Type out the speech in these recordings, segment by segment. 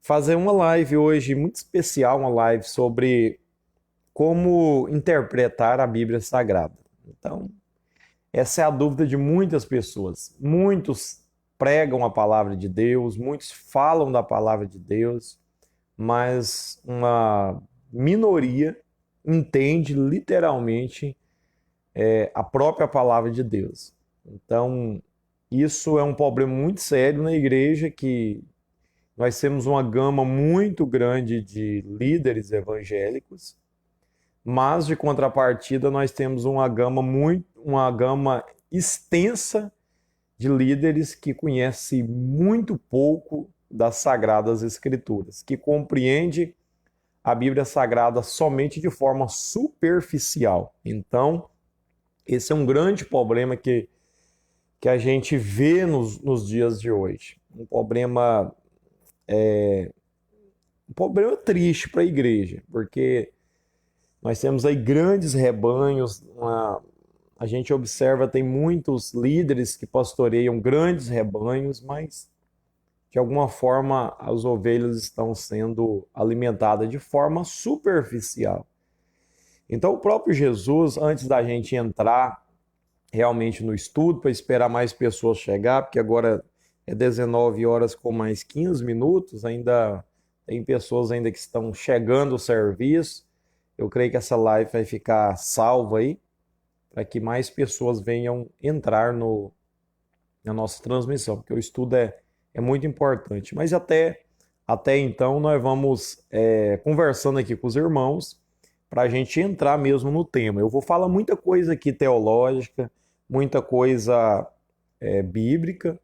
fazer uma live hoje muito especial, uma live sobre como interpretar a Bíblia Sagrada. Então, essa é a dúvida de muitas pessoas. Muitos pregam a palavra de Deus, muitos falam da palavra de Deus, mas uma minoria entende literalmente a própria palavra de Deus. Então, isso é um problema muito sério na igreja, que nós temos uma gama muito grande de líderes evangélicos, mas de contrapartida nós temos uma gama extensa de líderes que conhecem muito pouco das Sagradas Escrituras, que compreende a Bíblia Sagrada somente de forma superficial. Então, esse é um grande problema que a gente vê nos dias de hoje. Um problema triste para a igreja, porque nós temos aí grandes rebanhos, a gente observa, tem muitos líderes que pastoreiam grandes rebanhos, mas de alguma forma as ovelhas estão sendo alimentadas de forma superficial. Então o próprio Jesus, antes da gente entrar realmente no estudo, para esperar mais pessoas chegar, porque agora é 19 horas com mais 15 minutos, ainda tem pessoas ainda que estão chegando ao serviço. Eu creio que essa live vai ficar salva aí, para que mais pessoas venham entrar na nossa transmissão, porque o estudo é muito importante. Mas até então nós vamos conversando aqui com os irmãos, para a gente entrar mesmo no tema. Eu vou falar muita coisa aqui teológica, muita coisa bíblica.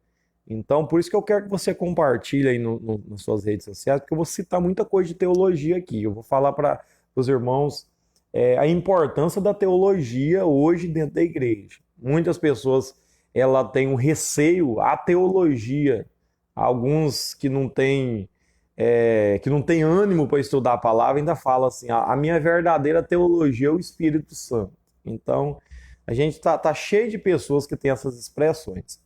Então, por isso que eu quero que você compartilhe aí nas suas redes sociais, porque eu vou citar muita coisa de teologia aqui. Eu vou falar para os irmãos a importância da teologia hoje dentro da igreja. Muitas pessoas têm um receio à teologia. Alguns que não têm ânimo para estudar a palavra ainda falam assim: a minha verdadeira teologia é o Espírito Santo. Então, a gente tá cheio de pessoas que têm essas expressões.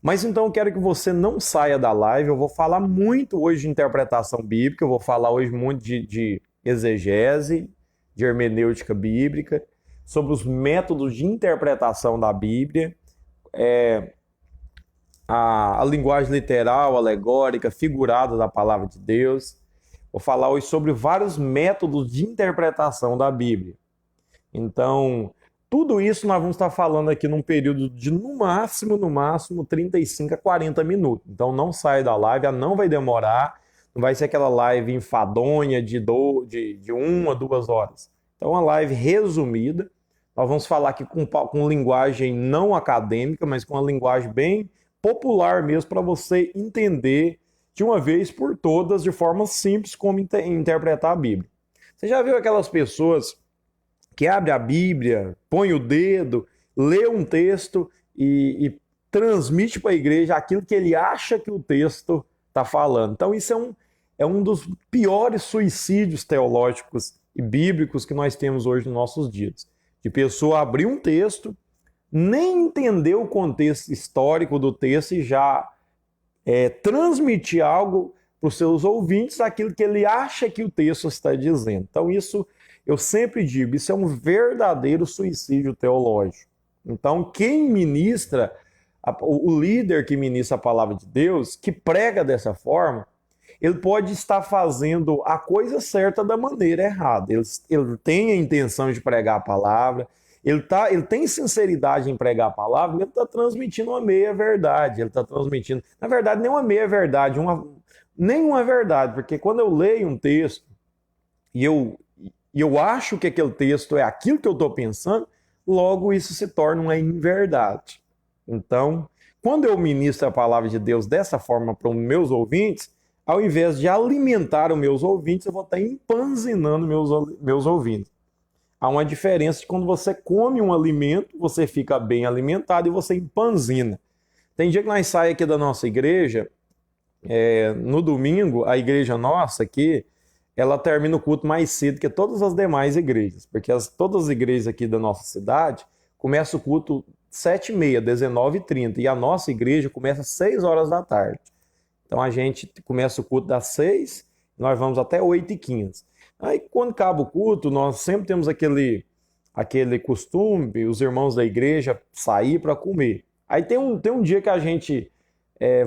Mas então eu quero que você não saia da live. Eu vou falar muito hoje de interpretação bíblica, eu vou falar hoje muito de exegese, de hermenêutica bíblica, sobre os métodos de interpretação da Bíblia, a linguagem literal, alegórica, figurada da palavra de Deus. Vou falar hoje sobre vários métodos de interpretação da Bíblia. Então, tudo isso nós vamos estar falando aqui num período de no máximo 35 a 40 minutos. Então não sai da live, ela não vai demorar, não vai ser aquela live enfadonha de 1 a 2 horas. Então uma live resumida. Nós vamos falar aqui com linguagem não acadêmica, mas com uma linguagem bem popular mesmo, para você entender de uma vez por todas, de forma simples, como interpretar a Bíblia. Você já viu aquelas pessoas que abre a Bíblia, põe o dedo, lê um texto e transmite para a igreja aquilo que ele acha que o texto está falando? Então isso é um dos piores suicídios teológicos e bíblicos que nós temos hoje nos nossos dias. De pessoa abrir um texto, nem entender o contexto histórico do texto e já transmitir algo para os seus ouvintes, aquilo que ele acha que o texto está dizendo. Então isso, eu sempre digo, isso é um verdadeiro suicídio teológico. Então, quem ministra, o líder que ministra a palavra de Deus, que prega dessa forma, ele pode estar fazendo a coisa certa da maneira errada. Ele tem a intenção de pregar a palavra, ele tem sinceridade em pregar a palavra, mas ele está transmitindo uma meia-verdade. Ele está transmitindo, na verdade, nem uma meia-verdade, nem uma verdade, porque quando eu leio um texto e eu acho que aquele texto é aquilo que eu estou pensando, logo isso se torna uma inverdade. Então, quando eu ministro a palavra de Deus dessa forma para os meus ouvintes, ao invés de alimentar os meus ouvintes, eu vou estar empanzinando meus ouvintes. Há uma diferença de quando você come um alimento, você fica bem alimentado e você empanzina. Tem dia que nós saímos aqui da nossa igreja, no domingo, a igreja nossa aqui, ela termina o culto mais cedo que todas as demais igrejas, porque todas as igrejas aqui da nossa cidade começam o culto 7h30, 19h30, e a nossa igreja começa às 6 horas da tarde. Então a gente começa o culto das 6, nós vamos até 8h15. Aí quando acaba o culto, nós sempre temos aquele costume, os irmãos da igreja sair para comer. Aí tem um dia que a gente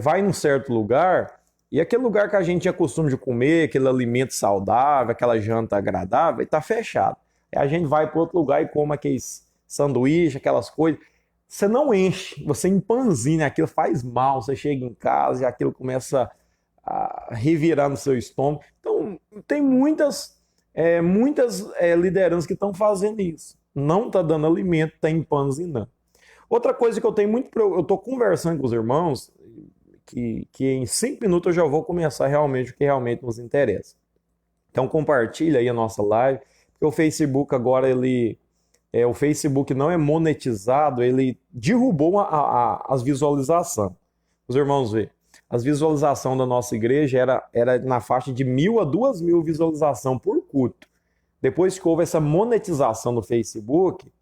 vai num certo lugar, e aquele lugar que a gente tinha costume de comer, aquele alimento saudável, aquela janta agradável, está fechado. Aí a gente vai para outro lugar e come aqueles sanduíches, aquelas coisas. Você não enche, você empanzina, aquilo faz mal, você chega em casa e aquilo começa a revirar no seu estômago. Então, tem muitas lideranças que estão fazendo isso. Não está dando alimento, está empanzinando. Outra coisa que eu tenho muito... Eu estou conversando com os irmãos, que em 5 minutos eu já vou começar realmente o que realmente nos interessa. Então, compartilha aí a nossa live, porque o Facebook agora, o Facebook não é monetizado, ele derrubou as visualizações. Os irmãos vê, as visualizações da nossa igreja era na faixa de 1.000 a 2.000 visualizações por culto. Depois que houve essa monetização do Facebook,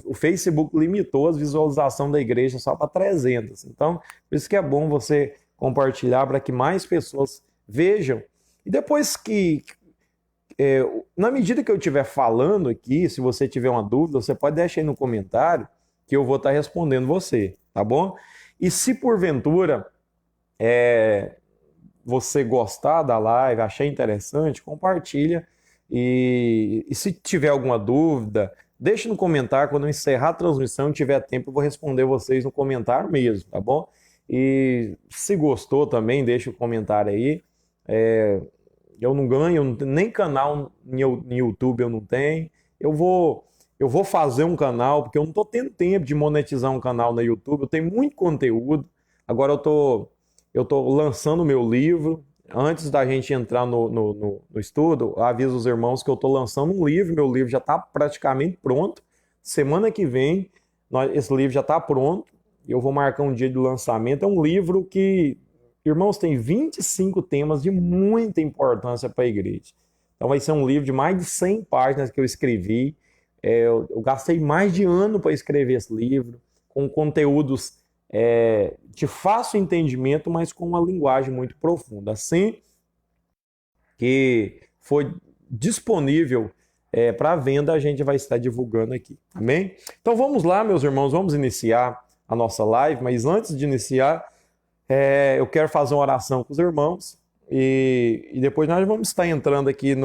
o Facebook limitou as visualizações da igreja só para 300. Então, por isso que é bom você compartilhar para que mais pessoas vejam. E depois na medida que eu estiver falando aqui, se você tiver uma dúvida, você pode deixar aí no comentário que eu vou estar respondendo você, tá bom? E se porventura você gostar da live, achar interessante, compartilha. E se tiver alguma dúvida, deixe no comentário. Quando eu encerrar a transmissão e tiver tempo, eu vou responder vocês no comentário mesmo, tá bom? E se gostou também, deixa o comentário aí. Eu não ganho, nem canal no YouTube eu não tenho. Eu vou fazer um canal, porque eu não estou tendo tempo de monetizar um canal no YouTube. Eu tenho muito conteúdo. Agora eu tô lançando o meu livro. Antes da gente entrar no estudo, eu aviso os irmãos que eu estou lançando um livro. Meu livro já está praticamente pronto. Semana que vem, esse livro já está pronto. Eu vou marcar um dia de lançamento. É um livro que, irmãos, tem 25 temas de muita importância para a igreja. Então vai ser um livro de mais de 100 páginas que eu escrevi. Eu gastei mais de ano para escrever esse livro, com conteúdos de fácil entendimento, mas com uma linguagem muito profunda. Assim que foi disponível para venda, a gente vai estar divulgando aqui. Amém? Então vamos lá, meus irmãos, vamos iniciar a nossa live, mas antes de iniciar, eu quero fazer uma oração com os irmãos e depois nós vamos estar entrando aqui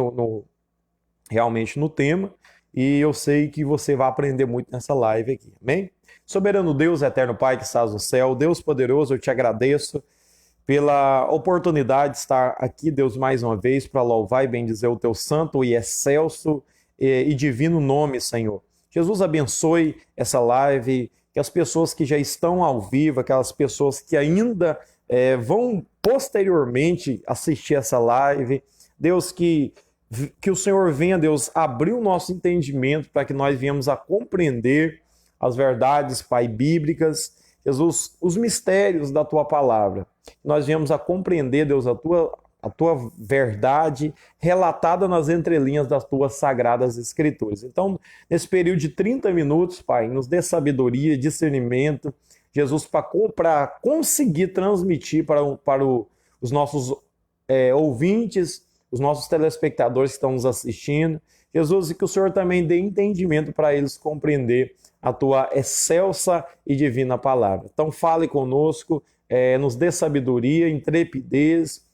realmente no tema, e eu sei que você vai aprender muito nessa live aqui. Amém? Soberano Deus, eterno Pai que estás no céu, Deus poderoso, eu te agradeço pela oportunidade de estar aqui, Deus, mais uma vez, para louvar e bendizer o teu santo e excelso e divino nome, Senhor. Jesus, abençoe essa live, que as pessoas que já estão ao vivo, aquelas pessoas que ainda vão posteriormente assistir essa live, Deus, que o Senhor venha, Deus, abrir o nosso entendimento para que nós venhamos a compreender as verdades, Pai, bíblicas, Jesus, os mistérios da Tua palavra. Nós viemos a compreender, Deus, a tua verdade relatada nas entrelinhas das Tuas sagradas Escrituras. Então, nesse período de 30 minutos, Pai, nos dê sabedoria, discernimento, Jesus, para conseguir transmitir para os nossos ouvintes, os nossos telespectadores que estão nos assistindo, Jesus, e que o Senhor também dê entendimento para eles compreender a Tua excelsa e divina palavra. Então fale conosco, nos dê sabedoria, intrepidez,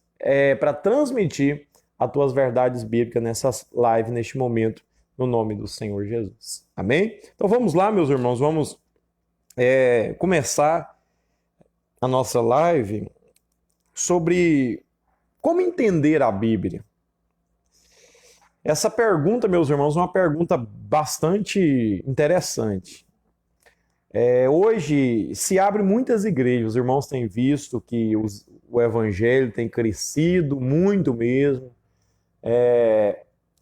para transmitir as Tuas verdades bíblicas nessa live, neste momento, no nome do Senhor Jesus. Amém? Então vamos lá, meus irmãos, vamos começar a nossa live sobre como entender a Bíblia. Essa pergunta, meus irmãos, é uma pergunta bastante interessante. Hoje se abre muitas igrejas, os irmãos têm visto que o evangelho tem crescido muito mesmo.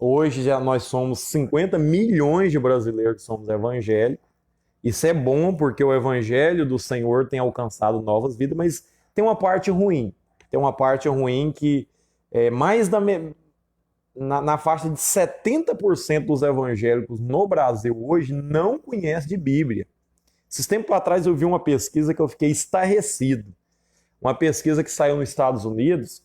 Hoje já nós somos 50 milhões de brasileiros que somos evangélicos. Isso é bom porque o evangelho do Senhor tem alcançado novas vidas, mas tem uma parte ruim. Tem uma parte ruim que mais na faixa de 70% dos evangélicos no Brasil hoje não conhecem de Bíblia. Esses tempos atrás eu vi uma pesquisa que eu fiquei estarrecido. uma pesquisa que saiu nos Estados Unidos,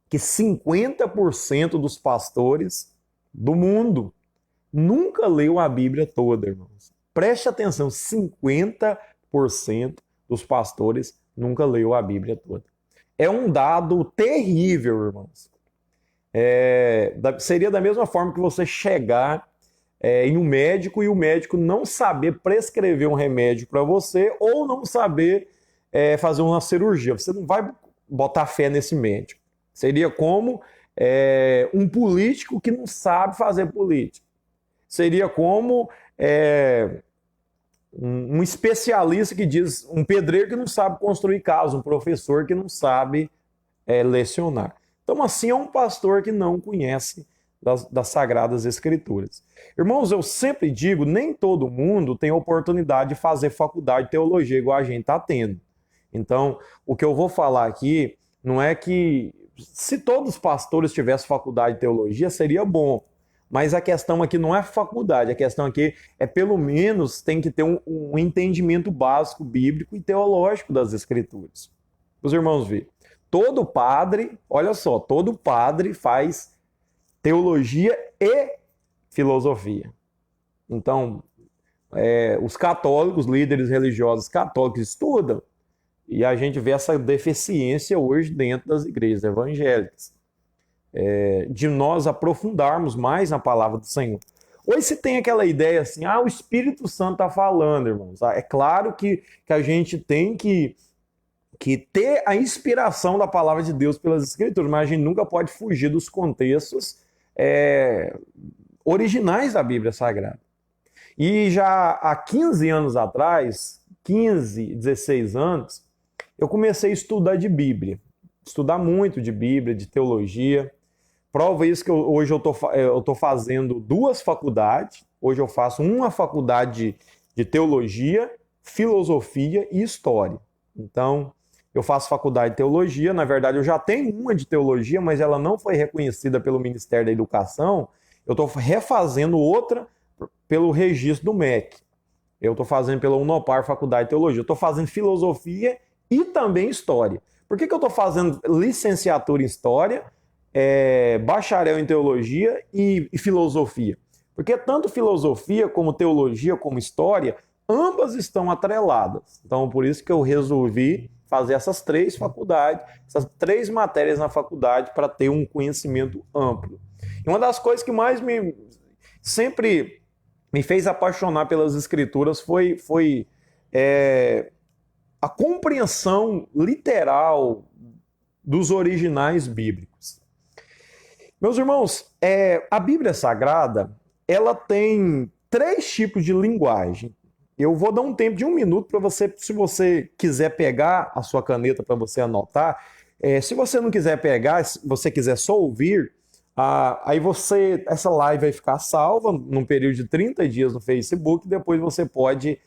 que 50% dos pastores do mundo nunca leu a Bíblia toda, irmãos. Preste atenção, 50% dos pastores nunca leu a Bíblia toda. É um dado terrível, irmãos. Seria da mesma forma que você chegar em um médico e o médico não saber prescrever um remédio para você ou não saber fazer uma cirurgia. Você não vai botar fé nesse médico. Seria como um político que não sabe fazer política. Seria como um especialista que diz, um pedreiro que não sabe construir casa, um professor que não sabe lecionar. Então, assim, é um pastor que não conhece das Sagradas Escrituras. Irmãos, eu sempre digo, nem todo mundo tem oportunidade de fazer faculdade de teologia igual a gente está tendo. Então, o que eu vou falar aqui não é que se todos os pastores tivessem faculdade de teologia, seria bom. Mas a questão aqui não é faculdade, a questão aqui é pelo menos tem que ter um entendimento básico bíblico e teológico das Escrituras. Os irmãos veem, todo padre, olha só, todo padre faz teologia e filosofia. Então, os católicos, líderes religiosos católicos estudam e a gente vê essa deficiência hoje dentro das igrejas evangélicas. De nós aprofundarmos mais na palavra do Senhor. Hoje se tem aquela ideia assim, o Espírito Santo está falando, irmãos. É claro que a gente tem que ter a inspiração da palavra de Deus pelas Escrituras, mas a gente nunca pode fugir dos contextos originais da Bíblia Sagrada. E já há 15 anos atrás, 16 anos, eu comecei a estudar de Bíblia. Estudar muito de Bíblia, de teologia. Prova isso que hoje eu estou fazendo 2 faculdades. Hoje eu faço uma faculdade de teologia, filosofia e história. Então, eu faço faculdade de teologia. Na verdade, eu já tenho uma de teologia, mas ela não foi reconhecida pelo Ministério da Educação. Eu estou refazendo outra pelo registro do MEC. Eu estou fazendo pela Unopar Faculdade de Teologia. Eu estou fazendo filosofia e também história. Por que eu estou fazendo licenciatura em história, bacharel em teologia e filosofia? Porque tanto filosofia como teologia como história, ambas estão atreladas. Então, por isso que eu resolvi fazer essas 3 faculdades, essas 3 matérias na faculdade para ter um conhecimento amplo. E uma das coisas que mais sempre me fez apaixonar pelas Escrituras foi a compreensão literal dos originais bíblicos. Meus irmãos, a Bíblia Sagrada, ela tem 3 tipos de linguagem. Eu vou dar um tempo de 1 minuto para você, se você quiser pegar a sua caneta para você anotar. Se você não quiser pegar, se você quiser só ouvir, aí essa live vai ficar salva num período de 30 dias no Facebook, depois você pode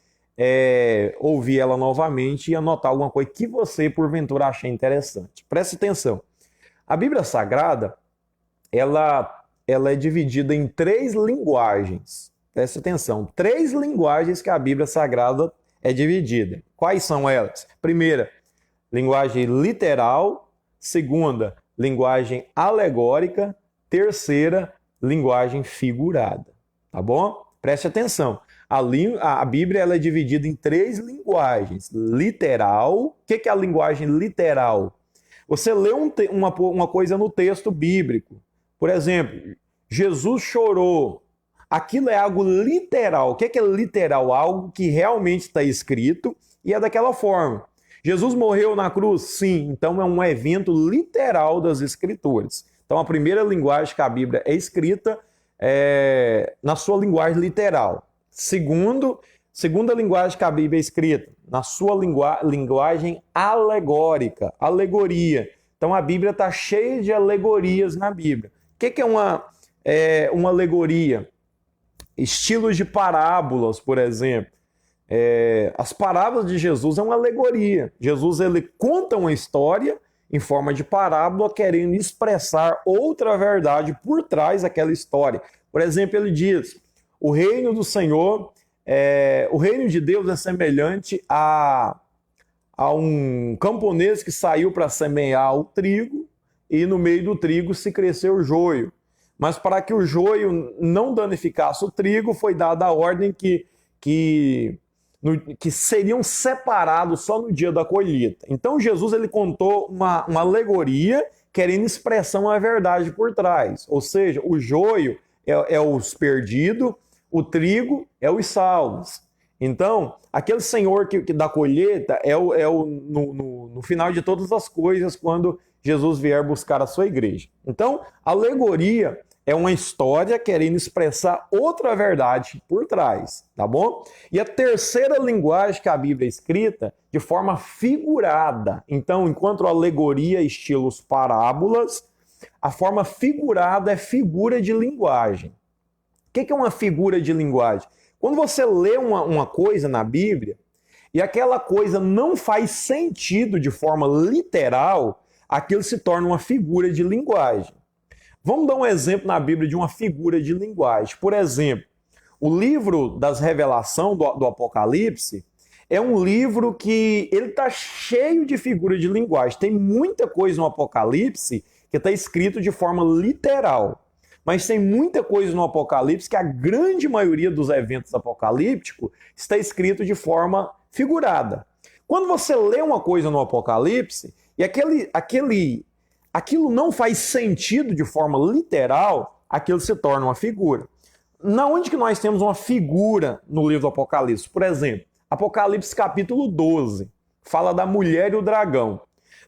ouvir ela novamente e anotar alguma coisa que você, porventura, achar interessante. Preste atenção. A Bíblia Sagrada, ela é dividida em 3 linguagens. Preste atenção. 3 linguagens que a Bíblia Sagrada é dividida. Quais são elas? Primeira, linguagem literal. Segunda, linguagem alegórica. Terceira, linguagem figurada. Tá bom? Preste atenção. A Bíblia ela é dividida em 3 linguagens. Literal. O que é a linguagem literal? Você lê uma coisa no texto bíblico. Por exemplo, Jesus chorou. Aquilo é algo literal. O que é literal? Algo que realmente está escrito e é daquela forma. Jesus morreu na cruz? Sim. Então é um evento literal das Escrituras. Então a primeira linguagem que a Bíblia é escrita é na sua linguagem literal. Segunda linguagem que a Bíblia é escrita, na sua linguagem alegórica, alegoria. Então a Bíblia está cheia de alegorias na Bíblia. O que é uma alegoria? Estilos de parábolas, por exemplo. As parábolas de Jesus é uma alegoria. Jesus ele conta uma história em forma de parábola, querendo expressar outra verdade por trás daquela história. Por exemplo, ele diz: o reino do Senhor, o reino de Deus é semelhante a a um camponês que saiu para semear o trigo e no meio do trigo se cresceu o joio. Mas para que o joio não danificasse o trigo, foi dada a ordem que seriam separados só no dia da colheita. Então Jesus ele contou uma alegoria querendo expressar uma verdade por trás. Ou seja, o joio é os perdidos, o trigo é os salvos. Então, aquele Senhor que da colheita no final de todas as coisas, quando Jesus vier buscar a sua igreja. Então, alegoria é uma história querendo expressar outra verdade por trás, tá bom? E a terceira linguagem que a Bíblia é escrita de forma figurada. Então, enquanto a alegoria estilos parábolas, a forma figurada é figura de linguagem. O que é uma figura de linguagem? Quando você lê uma coisa na Bíblia e aquela coisa não faz sentido de forma literal, aquilo se torna uma figura de linguagem. Vamos dar um exemplo na Bíblia de uma figura de linguagem. Por exemplo, o livro das Revelações do Apocalipse é um livro que ele está cheio de figura de linguagem. Tem muita coisa no Apocalipse que está escrito de forma literal. Mas tem muita coisa no Apocalipse que a grande maioria dos eventos apocalípticos está escrito de forma figurada. Quando você lê uma coisa no Apocalipse e aquilo não faz sentido de forma literal, aquilo se torna uma figura. Na onde que nós temos uma figura no livro do Apocalipse? Por exemplo, Apocalipse capítulo 12 fala da mulher e o dragão.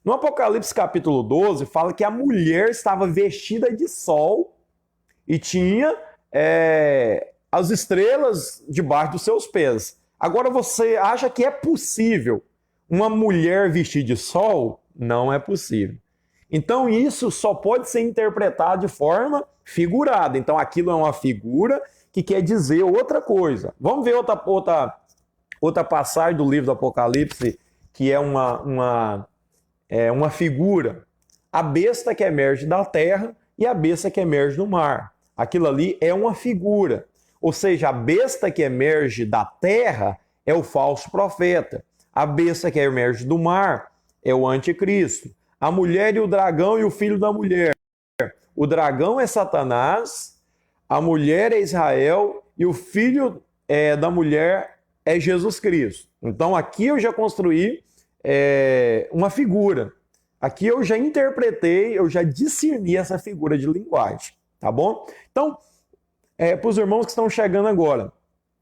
No Apocalipse capítulo 12 fala que a mulher estava vestida de sol e tinha as estrelas debaixo dos seus pés. Agora você acha que é possível uma mulher vestir de sol? Não é possível. Então isso só pode ser interpretado de forma figurada. Então aquilo é uma figura que quer dizer outra coisa. Vamos ver outra passagem do livro do Apocalipse que é uma figura. A besta que emerge da terra e a besta que emerge do mar. Aquilo ali é uma figura. Ou seja, a besta que emerge da terra é o falso profeta. A besta que emerge do mar é o anticristo. A mulher e o dragão e o filho da mulher. O dragão é Satanás, a mulher é Israel e o filho da mulher é Jesus Cristo. Então aqui eu já construí uma figura. Aqui eu já interpretei, eu já discerni essa figura de linguagem, tá bom? Então, para os irmãos que estão chegando agora,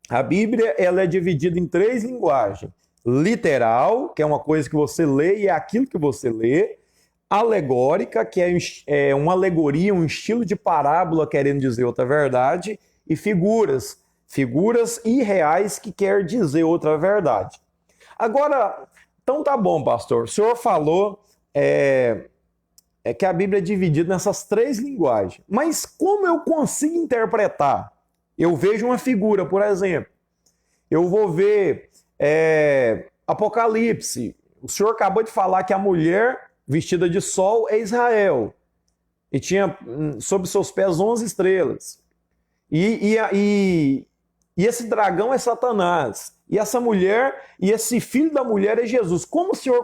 a Bíblia ela é dividida em 3 linguagens. Literal, que é uma coisa que você lê e é aquilo que você lê. Alegórica, que é uma alegoria, um estilo de parábola querendo dizer outra verdade. E figuras irreais que quer dizer outra verdade. Agora, então tá bom, pastor. O senhor falou que a Bíblia é dividida nessas 3 linguagens. Mas como eu consigo interpretar? Eu vejo uma figura, por exemplo. Eu vou ver Apocalipse. O senhor acabou de falar que a mulher vestida de sol é Israel. E tinha sob seus pés 11 estrelas. E esse dragão é Satanás. E essa mulher, e esse filho da mulher é Jesus. Como o senhor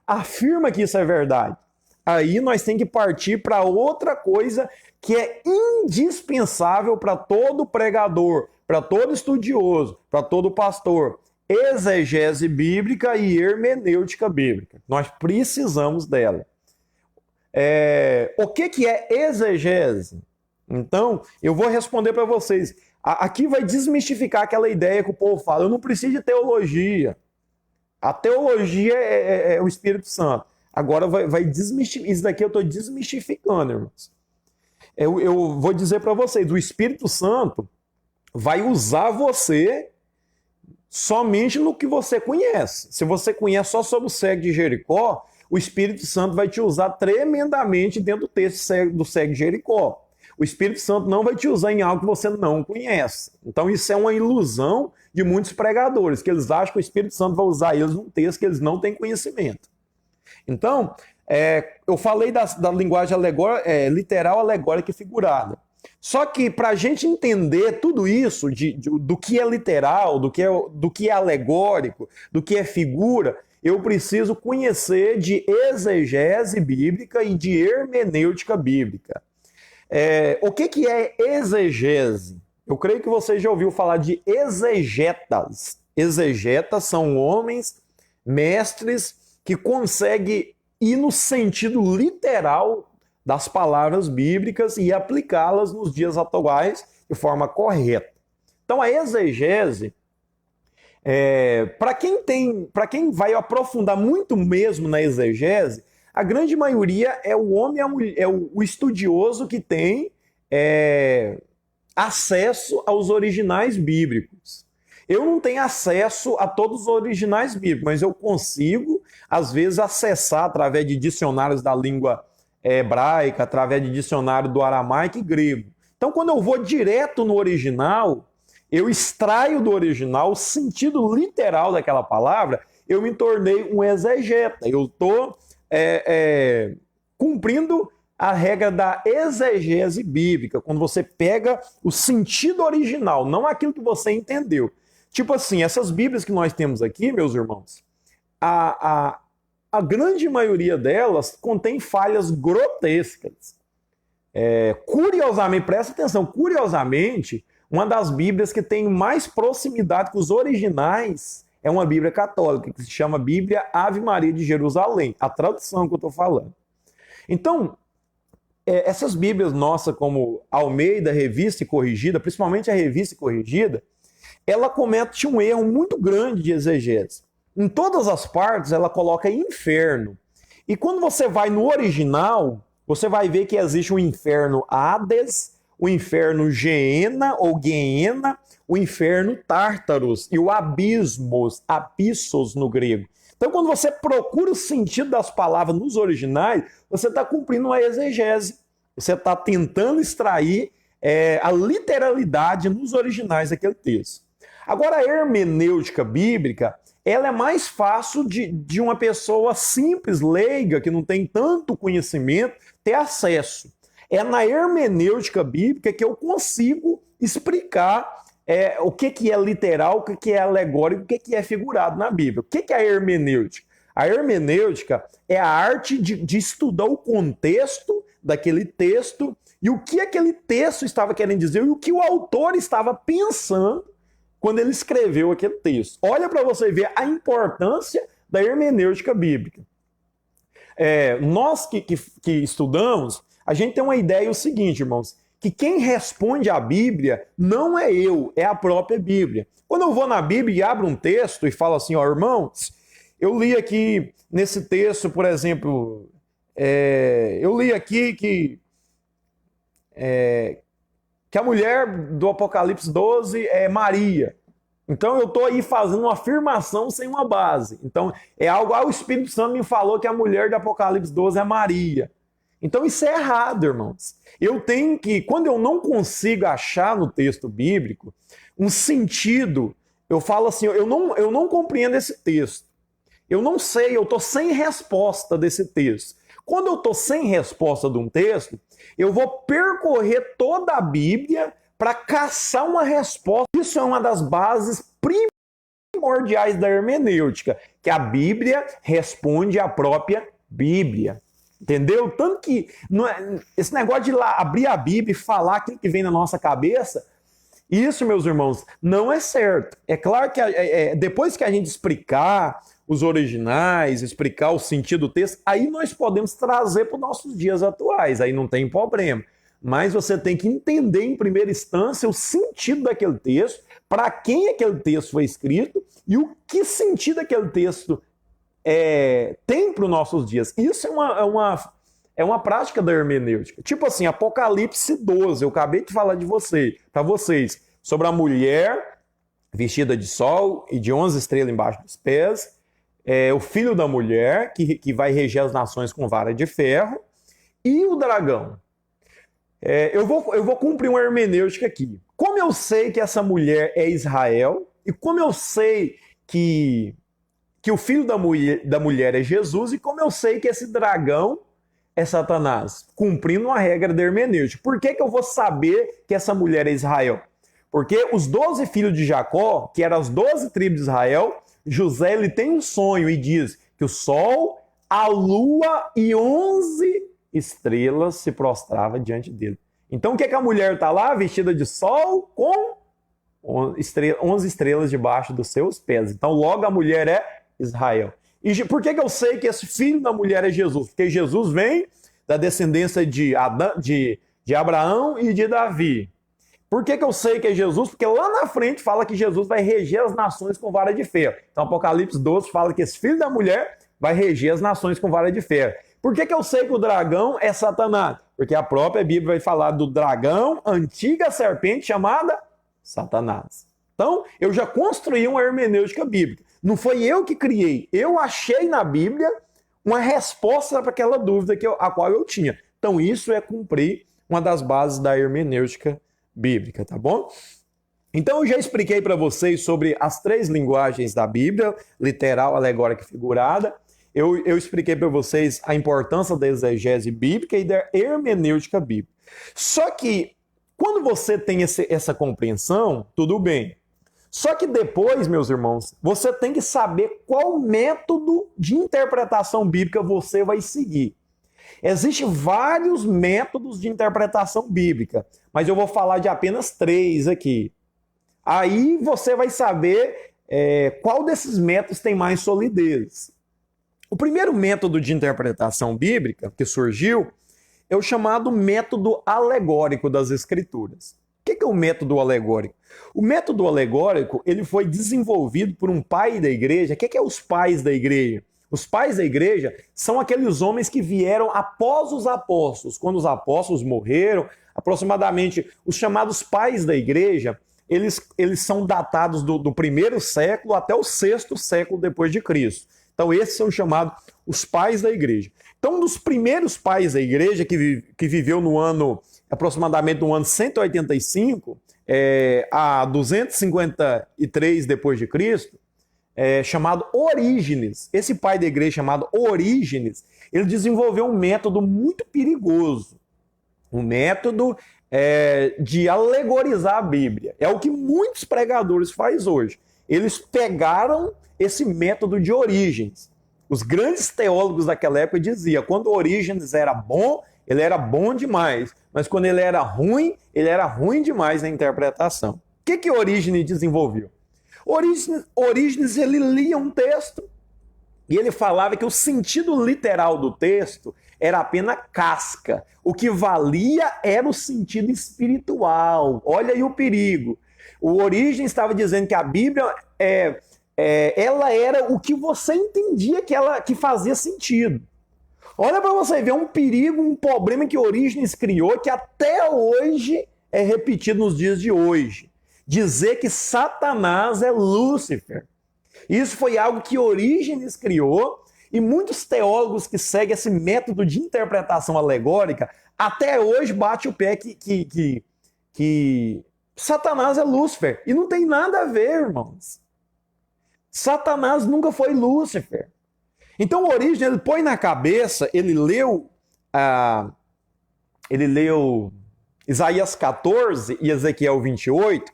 afirma que isso é verdade? Aí nós temos que partir para outra coisa que é indispensável para todo pregador, para todo estudioso, para todo pastor. Exegese bíblica e hermenêutica bíblica. Nós precisamos dela. O que é exegese? Então, eu vou responder para vocês. Aqui vai desmistificar aquela ideia que o povo fala. Eu não preciso de teologia. A teologia é o Espírito Santo. Agora vai desmistificar. Isso daqui eu estou desmistificando, irmãos. Eu vou dizer para vocês, o Espírito Santo vai usar você somente no que você conhece. Se você conhece só sobre o cego de Jericó, o Espírito Santo vai te usar tremendamente dentro do texto do cego de Jericó. O Espírito Santo não vai te usar em algo que você não conhece. Então isso é uma ilusão de muitos pregadores, que eles acham que o Espírito Santo vai usar eles num texto que eles não têm conhecimento. Então, eu falei da linguagem literal, alegórica e figurada. Só que para a gente entender tudo isso, do que é literal, do que é alegórico, do que é figura, eu preciso conhecer de exegese bíblica e de hermenêutica bíblica. O que é exegese? Eu creio que você já ouviu falar de exegetas. Exegetas são homens, mestres, que conseguem ir no sentido literal das palavras bíblicas e aplicá-las nos dias atuais de forma correta. Então, a exegese, para quem vai aprofundar muito mesmo na exegese, a grande maioria é o homem, o estudioso que tem acesso aos originais bíblicos. Eu não tenho acesso a todos os originais bíblicos, mas eu consigo, às vezes, acessar através de dicionários da língua hebraica, através de dicionário do aramaico e grego. Então, quando eu vou direto no original, eu extraio do original o sentido literal daquela palavra, eu me tornei um exegeta. Eu estou cumprindo a regra da exegese bíblica, quando você pega o sentido original, não aquilo que você entendeu. Tipo assim, essas Bíblias que nós temos aqui, meus irmãos, a grande maioria delas contém falhas grotescas. Curiosamente, presta atenção, curiosamente, uma das Bíblias que tem mais proximidade com os originais é uma Bíblia católica, que se chama Bíblia Ave Maria de Jerusalém, a tradução que eu estou falando. Então, essas Bíblias nossas, como Almeida, Revista e Corrigida, principalmente a Revista e Corrigida, ela comete um erro muito grande de exegese. Em todas as partes, ela coloca inferno. E quando você vai no original, você vai ver que existe o inferno Hades, o inferno Geena ou Geena, o inferno Tártaros e o abismos, abissos no grego. Então, quando você procura o sentido das palavras nos originais, você está cumprindo uma exegese. Você está tentando extrair a literalidade nos originais daquele texto. Agora, a hermenêutica bíblica, ela é mais fácil de uma pessoa simples, leiga, que não tem tanto conhecimento, ter acesso. É na hermenêutica bíblica que eu consigo explicar o que é literal, o que é alegórico, o que é figurado na Bíblia. O que é a hermenêutica? A hermenêutica é a arte de estudar o contexto daquele texto e o que aquele texto estava querendo dizer e o que o autor estava pensando quando ele escreveu aquele texto. Olha para você ver a importância da hermenêutica bíblica. Nós que estudamos, a gente tem uma ideia o seguinte, irmãos, que quem responde à Bíblia não é eu, é a própria Bíblia. Quando eu vou na Bíblia e abro um texto e falo assim, irmãos, eu li aqui nesse texto, por exemplo, eu li aqui que a mulher do Apocalipse 12 é Maria. Então eu estou aí fazendo uma afirmação sem uma base. Então é algo, o Espírito Santo me falou que a mulher do Apocalipse 12 é Maria. Então isso é errado, irmãos. Eu tenho que, quando eu não consigo achar no texto bíblico um sentido, eu falo assim, eu não compreendo esse texto. Eu não sei, eu estou sem resposta desse texto. Quando eu estou sem resposta de um texto, eu vou percorrer toda a Bíblia para caçar uma resposta. Isso é uma das bases primordiais da hermenêutica, que a Bíblia responde à própria Bíblia. Entendeu? Tanto que esse negócio de lá abrir a Bíblia e falar aquilo que vem na nossa cabeça, isso, meus irmãos, não é certo. É claro que depois que a gente explicar os originais, explicar o sentido do texto, aí nós podemos trazer para os nossos dias atuais, aí não tem problema. Mas você tem que entender em primeira instância o sentido daquele texto, para quem aquele texto foi escrito e o que sentido aquele texto tem para os nossos dias. Isso é uma prática da hermenêutica. Tipo assim, Apocalipse 12, eu acabei de falar para vocês, sobre a mulher vestida de sol e de 11 estrelas embaixo dos pés, o filho da mulher, que vai reger as nações com vara de ferro, e o dragão. Eu vou cumprir uma hermenêutica aqui. Como eu sei que essa mulher é Israel, e como eu sei que o filho da mulher é Jesus, e como eu sei que esse dragão é Satanás, cumprindo uma regra da hermenêutica. Por que eu vou saber que essa mulher é Israel? Porque os 12 filhos de Jacó, que eram as 12 tribos de Israel, José ele tem um sonho e diz que o sol, a lua e 11 estrelas se prostravam diante dele. Então o que é que a mulher está lá vestida de sol com 11 estrelas debaixo dos seus pés? Então logo a mulher é Israel. E por que eu sei que esse filho da mulher é Jesus? Porque Jesus vem da descendência de Abraão e de Davi. Por que eu sei que é Jesus? Porque lá na frente fala que Jesus vai reger as nações com vara de ferro. Então Apocalipse 12 fala que esse filho da mulher vai reger as nações com vara de ferro. Por que eu sei que o dragão é Satanás? Porque a própria Bíblia vai falar do dragão, antiga serpente chamada Satanás. Então, eu já construí uma hermenêutica bíblica. Não foi eu que criei. Eu achei na Bíblia uma resposta para aquela dúvida a qual eu tinha. Então, isso é cumprir uma das bases da hermenêutica bíblica, tá bom? Então, eu já expliquei para vocês sobre as 3 linguagens da Bíblia, literal, alegórica e figurada. Eu expliquei para vocês a importância da exegese bíblica e da hermenêutica bíblica. Só que, quando você tem essa compreensão, tudo bem. Só que depois, meus irmãos, você tem que saber qual método de interpretação bíblica você vai seguir. Existem vários métodos de interpretação bíblica, mas eu vou falar de apenas 3 aqui. Aí você vai saber qual desses métodos tem mais solidez. O primeiro método de interpretação bíblica que surgiu é o chamado método alegórico das Escrituras. O que é o método alegórico? O método alegórico ele foi desenvolvido por um pai da igreja. O que é os pais da igreja? Os pais da igreja são aqueles homens que vieram após os apóstolos. Quando os apóstolos morreram, aproximadamente os chamados pais da igreja, eles são datados do 1º século até o 6º século depois de Cristo. Então, esses são chamados os pais da igreja. Então, um dos primeiros pais da igreja que viveu aproximadamente no ano 185, a 253 depois de Cristo, chamado Orígenes. Esse pai da igreja chamado Orígenes, ele desenvolveu um método muito perigoso. Um método de alegorizar a Bíblia. É o que muitos pregadores fazem hoje. Eles pegaram esse método de Orígenes. Os grandes teólogos daquela época diziam, quando Orígenes era bom, ele era bom demais, mas quando ele era ruim demais na interpretação. O que Orígenes desenvolveu? Orígenes ele lia um texto e ele falava que o sentido literal do texto era apenas casca. O que valia era o sentido espiritual. Olha aí o perigo. O Orígenes estava dizendo que a Bíblia ela era o que você entendia que fazia sentido. Olha para você ver um perigo, um problema que Orígenes criou que até hoje é repetido nos dias de hoje. Dizer que Satanás é Lúcifer. Isso foi algo que Orígenes criou e muitos teólogos que seguem esse método de interpretação alegórica até hoje bate o pé que Satanás é Lúcifer. E não tem nada a ver, irmãos. Satanás nunca foi Lúcifer. Então o Orígenes, ele põe na cabeça, ele leu Isaías 14 e Ezequiel 28.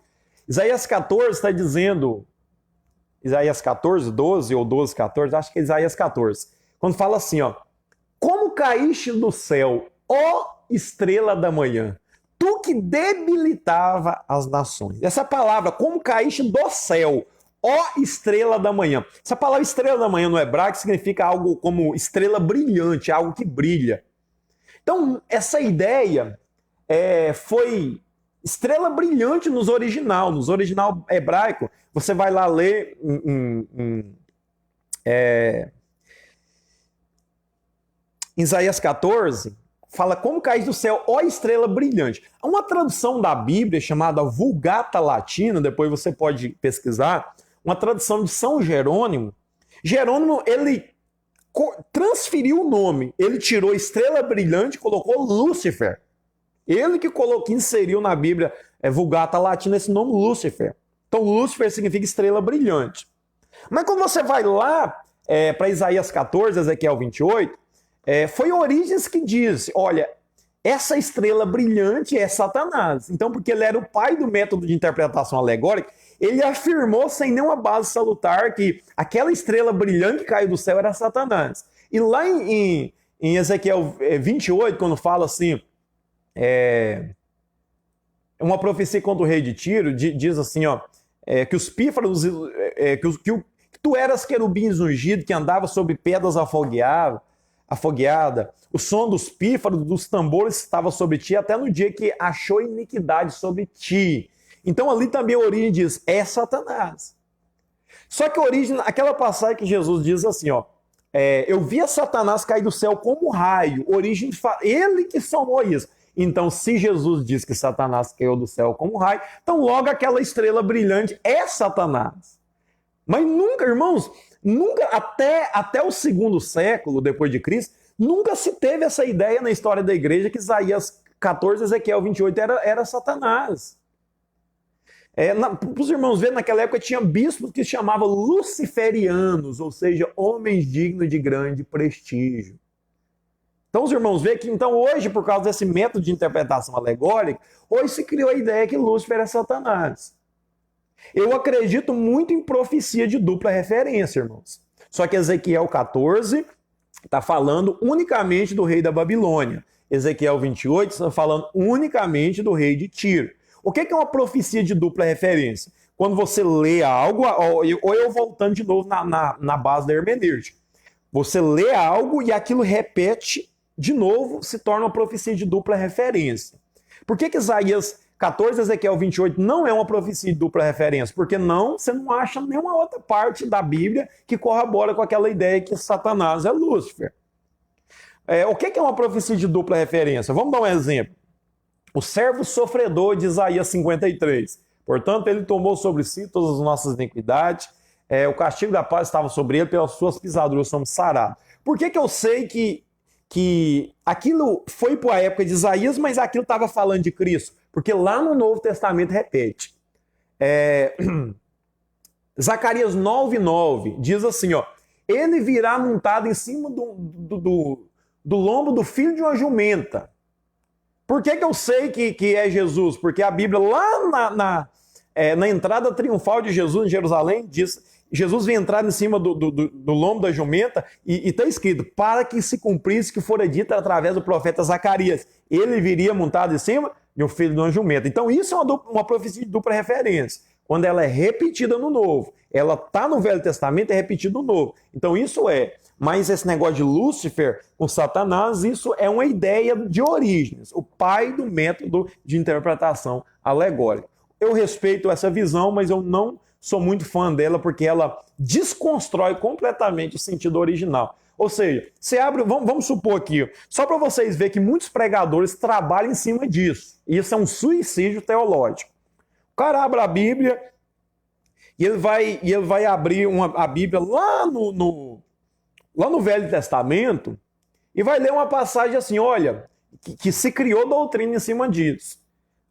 Isaías 14 está dizendo, Isaías 14, 12 ou 12, 14, acho que é Isaías 14. Quando fala assim, ó, como caíste do céu, ó estrela da manhã, tu que debilitava as nações. Essa palavra, como caíste do céu, ó estrela da manhã. Essa palavra estrela da manhã no hebraico significa algo como estrela brilhante, algo que brilha. Então, essa ideia foi estrela brilhante no original hebraico. Você vai lá ler em Isaías 14, fala como caís do céu, ó estrela brilhante. Há uma tradução da Bíblia chamada Vulgata Latina, depois você pode pesquisar, uma tradução de São Jerônimo. Jerônimo, ele transferiu o nome, ele tirou estrela brilhante e colocou Lúcifer. Ele que inseriu na Bíblia Vulgata Latina esse nome Lúcifer. Então Lúcifer significa estrela brilhante. Mas quando você vai lá para Isaías 14, Ezequiel 28, foi Orígenes que diz, olha, essa estrela brilhante é Satanás. Então, porque ele era o pai do método de interpretação alegórica, ele afirmou sem nenhuma base salutar que aquela estrela brilhante que caiu do céu era Satanás. E lá em Ezequiel 28, quando fala assim, uma profecia contra o rei de Tiro, diz assim, ó, que os pífaros, que tu eras querubins ungido, que andava sobre pedras afogueada, o som dos pífaros, dos tambores estava sobre ti, até no dia que achou iniquidade sobre ti. Então ali também a origem diz, é Satanás. Só que a origem, aquela passagem que Jesus diz assim, ó, eu via Satanás cair do céu como raio, origem, ele que somou isso. Então, se Jesus diz que Satanás caiu do céu como raio, então logo aquela estrela brilhante é Satanás. Mas nunca, irmãos, nunca, até o segundo século depois de Cristo, nunca se teve essa ideia na história da igreja que Isaías 14, Ezequiel 28 era Satanás. Para os irmãos verem, naquela época tinha bispos que se chamavam luciferianos, ou seja, homens dignos de grande prestígio. Então os irmãos veem que então hoje, por causa desse método de interpretação alegórica, hoje se criou a ideia que Lúcifer é Satanás. Eu acredito muito em profecia de dupla referência, irmãos. Só que Ezequiel 14 está falando unicamente do rei da Babilônia. Ezequiel 28 está falando unicamente do rei de Tiro. O que é uma profecia de dupla referência? Quando você lê algo, ou eu voltando de novo na base da hermenêutica. Você lê algo e aquilo repete de novo, se torna uma profecia de dupla referência. Por que Isaías 14, Ezequiel 28 não é uma profecia de dupla referência? Porque você não acha nenhuma outra parte da Bíblia que corrobora com aquela ideia que Satanás é Lúcifer. O que é uma profecia de dupla referência? Vamos dar um exemplo. O servo sofredor de Isaías 53. Portanto, ele tomou sobre si todas as nossas iniquidades, o castigo da paz estava sobre ele, pelas suas pisaduras somos sarados. Por que eu sei que aquilo foi para a época de Isaías, mas aquilo estava falando de Cristo? Porque lá no Novo Testamento repete. Zacarias 9:9 diz assim, ó, ele virá montado em cima do lombo do filho de uma jumenta. Por que eu sei que é Jesus? Porque a Bíblia, lá na entrada triunfal de Jesus em Jerusalém, diz, Jesus vem entrar em cima do lombo da jumenta e está escrito, para que se cumprisse que fora dito através do profeta Zacarias. Ele viria montado em cima de um filho de uma jumenta. Então isso é uma profecia de dupla referência. Quando ela é repetida no Novo, ela está no Velho Testamento e é repetida no Novo. Então isso é. Mas esse negócio de Lúcifer com Satanás, isso é uma ideia de origens. O pai do método de interpretação alegórica. Eu respeito essa visão, mas eu não sou muito fã dela porque ela desconstrói completamente o sentido original. Ou seja, você abre, vamos supor aqui, só para vocês verem que muitos pregadores trabalham em cima disso. Isso é um suicídio teológico. O cara abre a Bíblia e ele vai abrir a Bíblia lá no Velho Testamento e vai ler uma passagem assim, olha, que se criou doutrina em cima disso.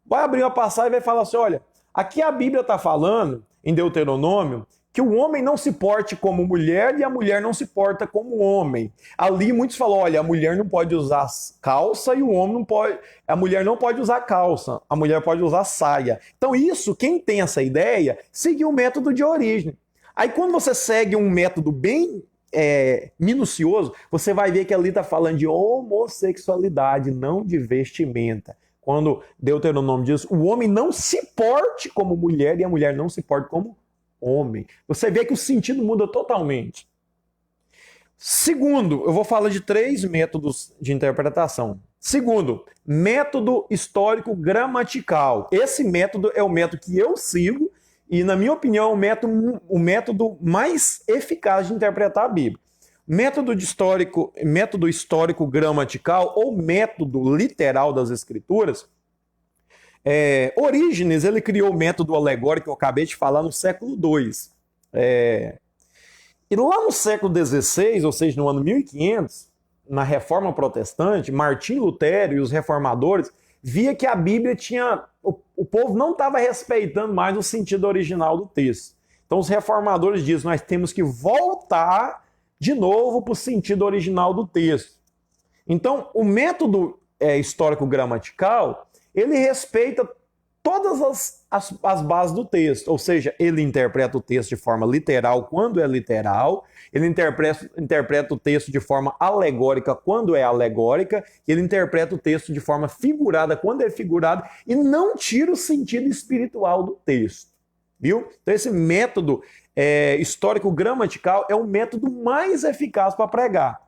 Vai abrir uma passagem e vai falar assim, olha, aqui a Bíblia está falando, em Deuteronômio, que o homem não se porte como mulher e a mulher não se porta como homem. Ali muitos falam, olha, a mulher não pode usar calça e o homem não pode... A mulher não pode usar calça, a mulher pode usar saia. Então isso, quem tem essa ideia, seguiu o método de origem. Aí quando você segue um método bem minucioso, você vai ver que ali está falando de homossexualidade, não de vestimenta. Quando Deuteronômio diz, o homem não se porte como mulher e a mulher não se porte como homem. Você vê que o sentido muda totalmente. Segundo, eu vou falar de 3 métodos de interpretação. Segundo, método histórico gramatical. Esse método é o método que eu sigo e, na minha opinião, é o método mais eficaz de interpretar a Bíblia. Método histórico gramatical ou método literal das Escrituras, Orígenes, ele criou o método alegórico que eu acabei de falar no século II. E lá no século XVI, ou seja, no ano 1500, na Reforma Protestante, Martinho Lutero e os reformadores via que a Bíblia tinha... O povo não estava respeitando mais o sentido original do texto. Então os reformadores dizem, nós temos que voltar de novo para o sentido original do texto. Então, o método histórico-gramatical, ele respeita todas as bases do texto, ou seja, ele interpreta o texto de forma literal quando é literal, ele interpreta o texto de forma alegórica quando é alegórica, e ele interpreta o texto de forma figurada quando é figurada, e não tira o sentido espiritual do texto, viu? Então esse método histórico-gramatical é o método mais eficaz para pregar.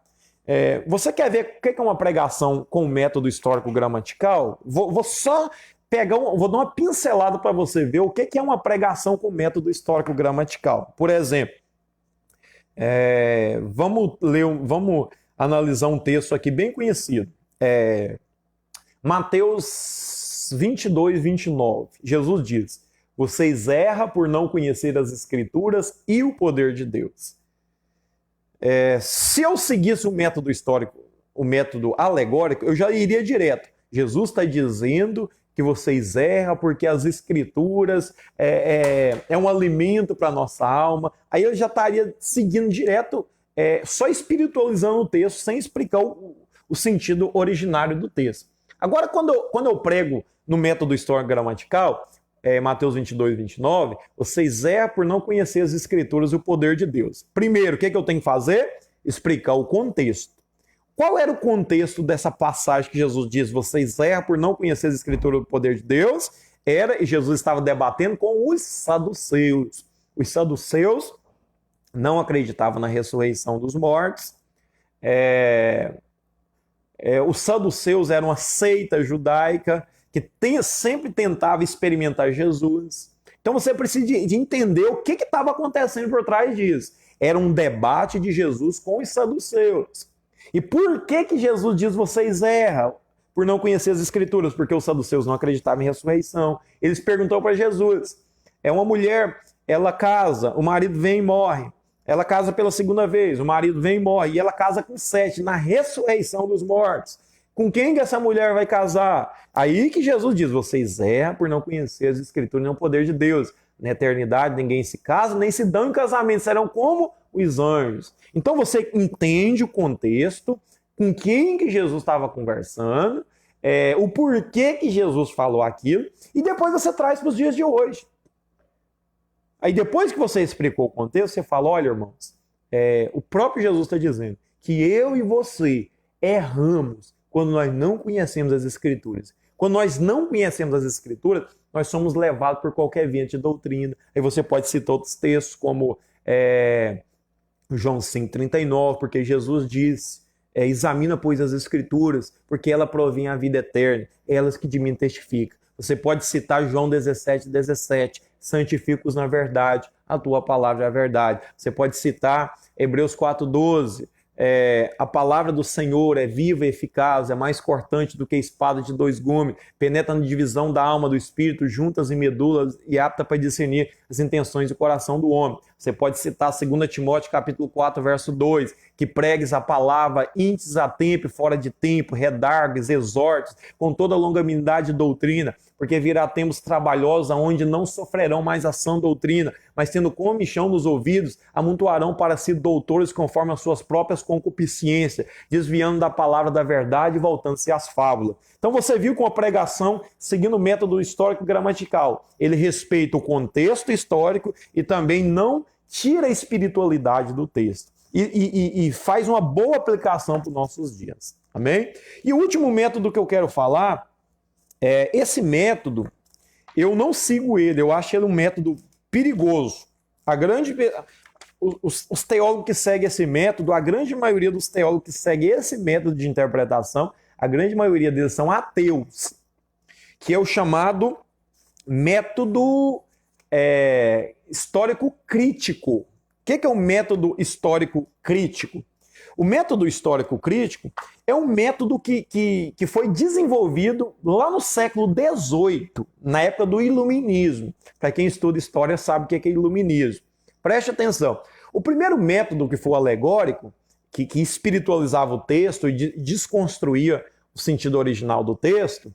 Você quer ver o que é uma pregação com o método histórico-gramatical? Vou só vou dar uma pincelada para você ver o que é uma pregação com método histórico-gramatical. Por exemplo, vamos analisar um texto aqui bem conhecido. Mateus 22, 29. Jesus diz: vocês erram por não conhecer as Escrituras e o poder de Deus. Se eu seguisse o método histórico, o método alegórico, eu já iria direto. Jesus está dizendo que vocês erram porque as Escrituras é um alimento para a nossa alma. Aí eu já estaria seguindo direto, só espiritualizando o texto, sem explicar o sentido originário do texto. Agora, quando eu prego no método histórico-gramatical, Mateus 22, 29, vocês erram por não conhecer as Escrituras e o poder de Deus. Primeiro, o que eu tenho que fazer? Explicar o contexto. Qual era o contexto dessa passagem que Jesus diz, vocês erram por não conhecer as Escrituras e o poder de Deus? E Jesus estava debatendo com os saduceus. Os saduceus não acreditavam na ressurreição dos mortos. Os saduceus eram uma seita judaica que sempre tentava experimentar Jesus. Então você precisa de entender o que estava acontecendo por trás disso. Era um debate de Jesus com os saduceus. E por que Jesus diz vocês erram por não conhecer as Escrituras? Porque os saduceus não acreditavam em ressurreição. Eles perguntaram para Jesus, uma mulher, ela casa, o marido vem e morre. Ela casa pela segunda vez, o marido vem e morre. E ela casa com 7, na ressurreição dos mortos. Com quem que essa mulher vai casar? Aí que Jesus diz, vocês erram por não conhecer as Escrituras nem o poder de Deus. Na eternidade ninguém se casa, nem se dão em casamento, serão como os anjos. Então você entende o contexto, com quem que Jesus estava conversando, o porquê que Jesus falou aquilo, e depois você traz para os dias de hoje. Aí depois que você explicou o contexto, você fala, olha irmãos, o próprio Jesus está dizendo que eu e você erramos quando nós não conhecemos as Escrituras. Quando nós não conhecemos as Escrituras, nós somos levados por qualquer vento de doutrina. Aí você pode citar outros textos, como João 5,39, porque Jesus diz, examina, pois, as Escrituras, porque ela provém a vida eterna, elas que de mim testificam. Você pode citar João 17,17, santifica-os na verdade, a tua palavra é a verdade. Você pode citar Hebreus 4,12, a palavra do Senhor é viva e eficaz, é mais cortante do que a espada de 2 gumes, penetra na divisão da alma do espírito, juntas e medulas, e apta para discernir as intenções do coração do homem. Você pode citar 2 Timóteo capítulo 4, verso 2, que pregues a palavra íntices a tempo e fora de tempo, redargues, exortes, com toda a longanimidade de doutrina, porque virá tempos trabalhosos onde não sofrerão mais a sã doutrina, mas tendo comichão nos ouvidos, amontoarão para si doutores conforme as suas próprias concupiscências, desviando da palavra da verdade e voltando-se às fábulas. Então você viu com a pregação, seguindo o método histórico-gramatical, ele respeita o contexto histórico e também não tira a espiritualidade do texto. E faz uma boa aplicação para os nossos dias. Amém? E o último método que eu quero falar, esse método, eu não sigo ele, eu acho ele um método perigoso. Os teólogos que seguem esse método, a grande maioria dos teólogos que seguem esse método de interpretação, a grande maioria deles são ateus, que é o chamado método histórico crítico. O que é o método histórico crítico? O método histórico crítico é um método que foi desenvolvido lá no século XVIII, na época do Iluminismo. Para quem estuda história sabe o que é Iluminismo. Preste atenção. O primeiro método que foi alegórico, que espiritualizava o texto e desconstruía o sentido original do texto,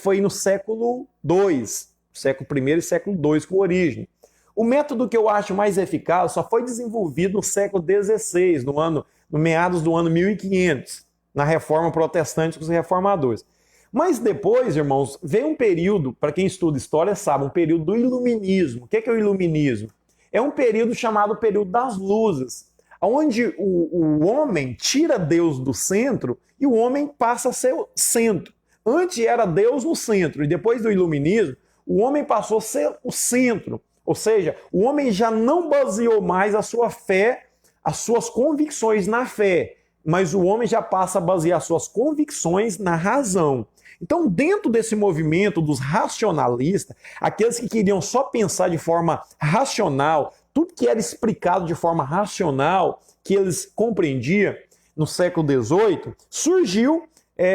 foi no século II, século I e século II, com origem. O método que eu acho mais eficaz só foi desenvolvido no século XVI, no meados do ano 1500. na Reforma Protestante com os reformadores. Mas depois, irmãos, veio um período, para quem estuda história sabe, um período do Iluminismo. O que é o Iluminismo? É um período chamado período das luzes, onde o homem tira Deus do centro e o homem passa a ser o centro. Antes era Deus no centro, e depois do Iluminismo, o homem passou a ser o centro. Ou seja, o homem já não baseou mais a sua fé, as suas convicções na fé, mas o homem já passa a basear suas convicções na razão. Então, dentro desse movimento dos racionalistas, aqueles que queriam só pensar de forma racional, tudo que era explicado de forma racional, que eles compreendiam no século XVIII, surgiu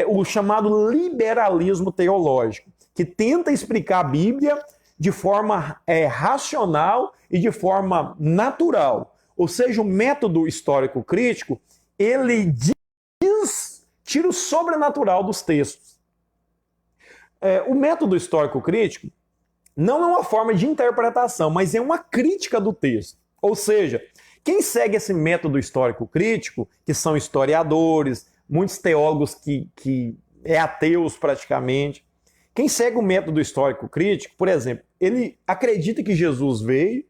o chamado liberalismo teológico, que tenta explicar a Bíblia de forma racional e de forma natural. Ou seja, o método histórico crítico, ele tira o sobrenatural dos textos. O método histórico crítico não é uma forma de interpretação, mas é uma crítica do texto. Ou seja, quem segue esse método histórico crítico, que são historiadores, muitos teólogos que é ateus praticamente, quem segue o método histórico crítico, por exemplo, ele acredita que Jesus veio,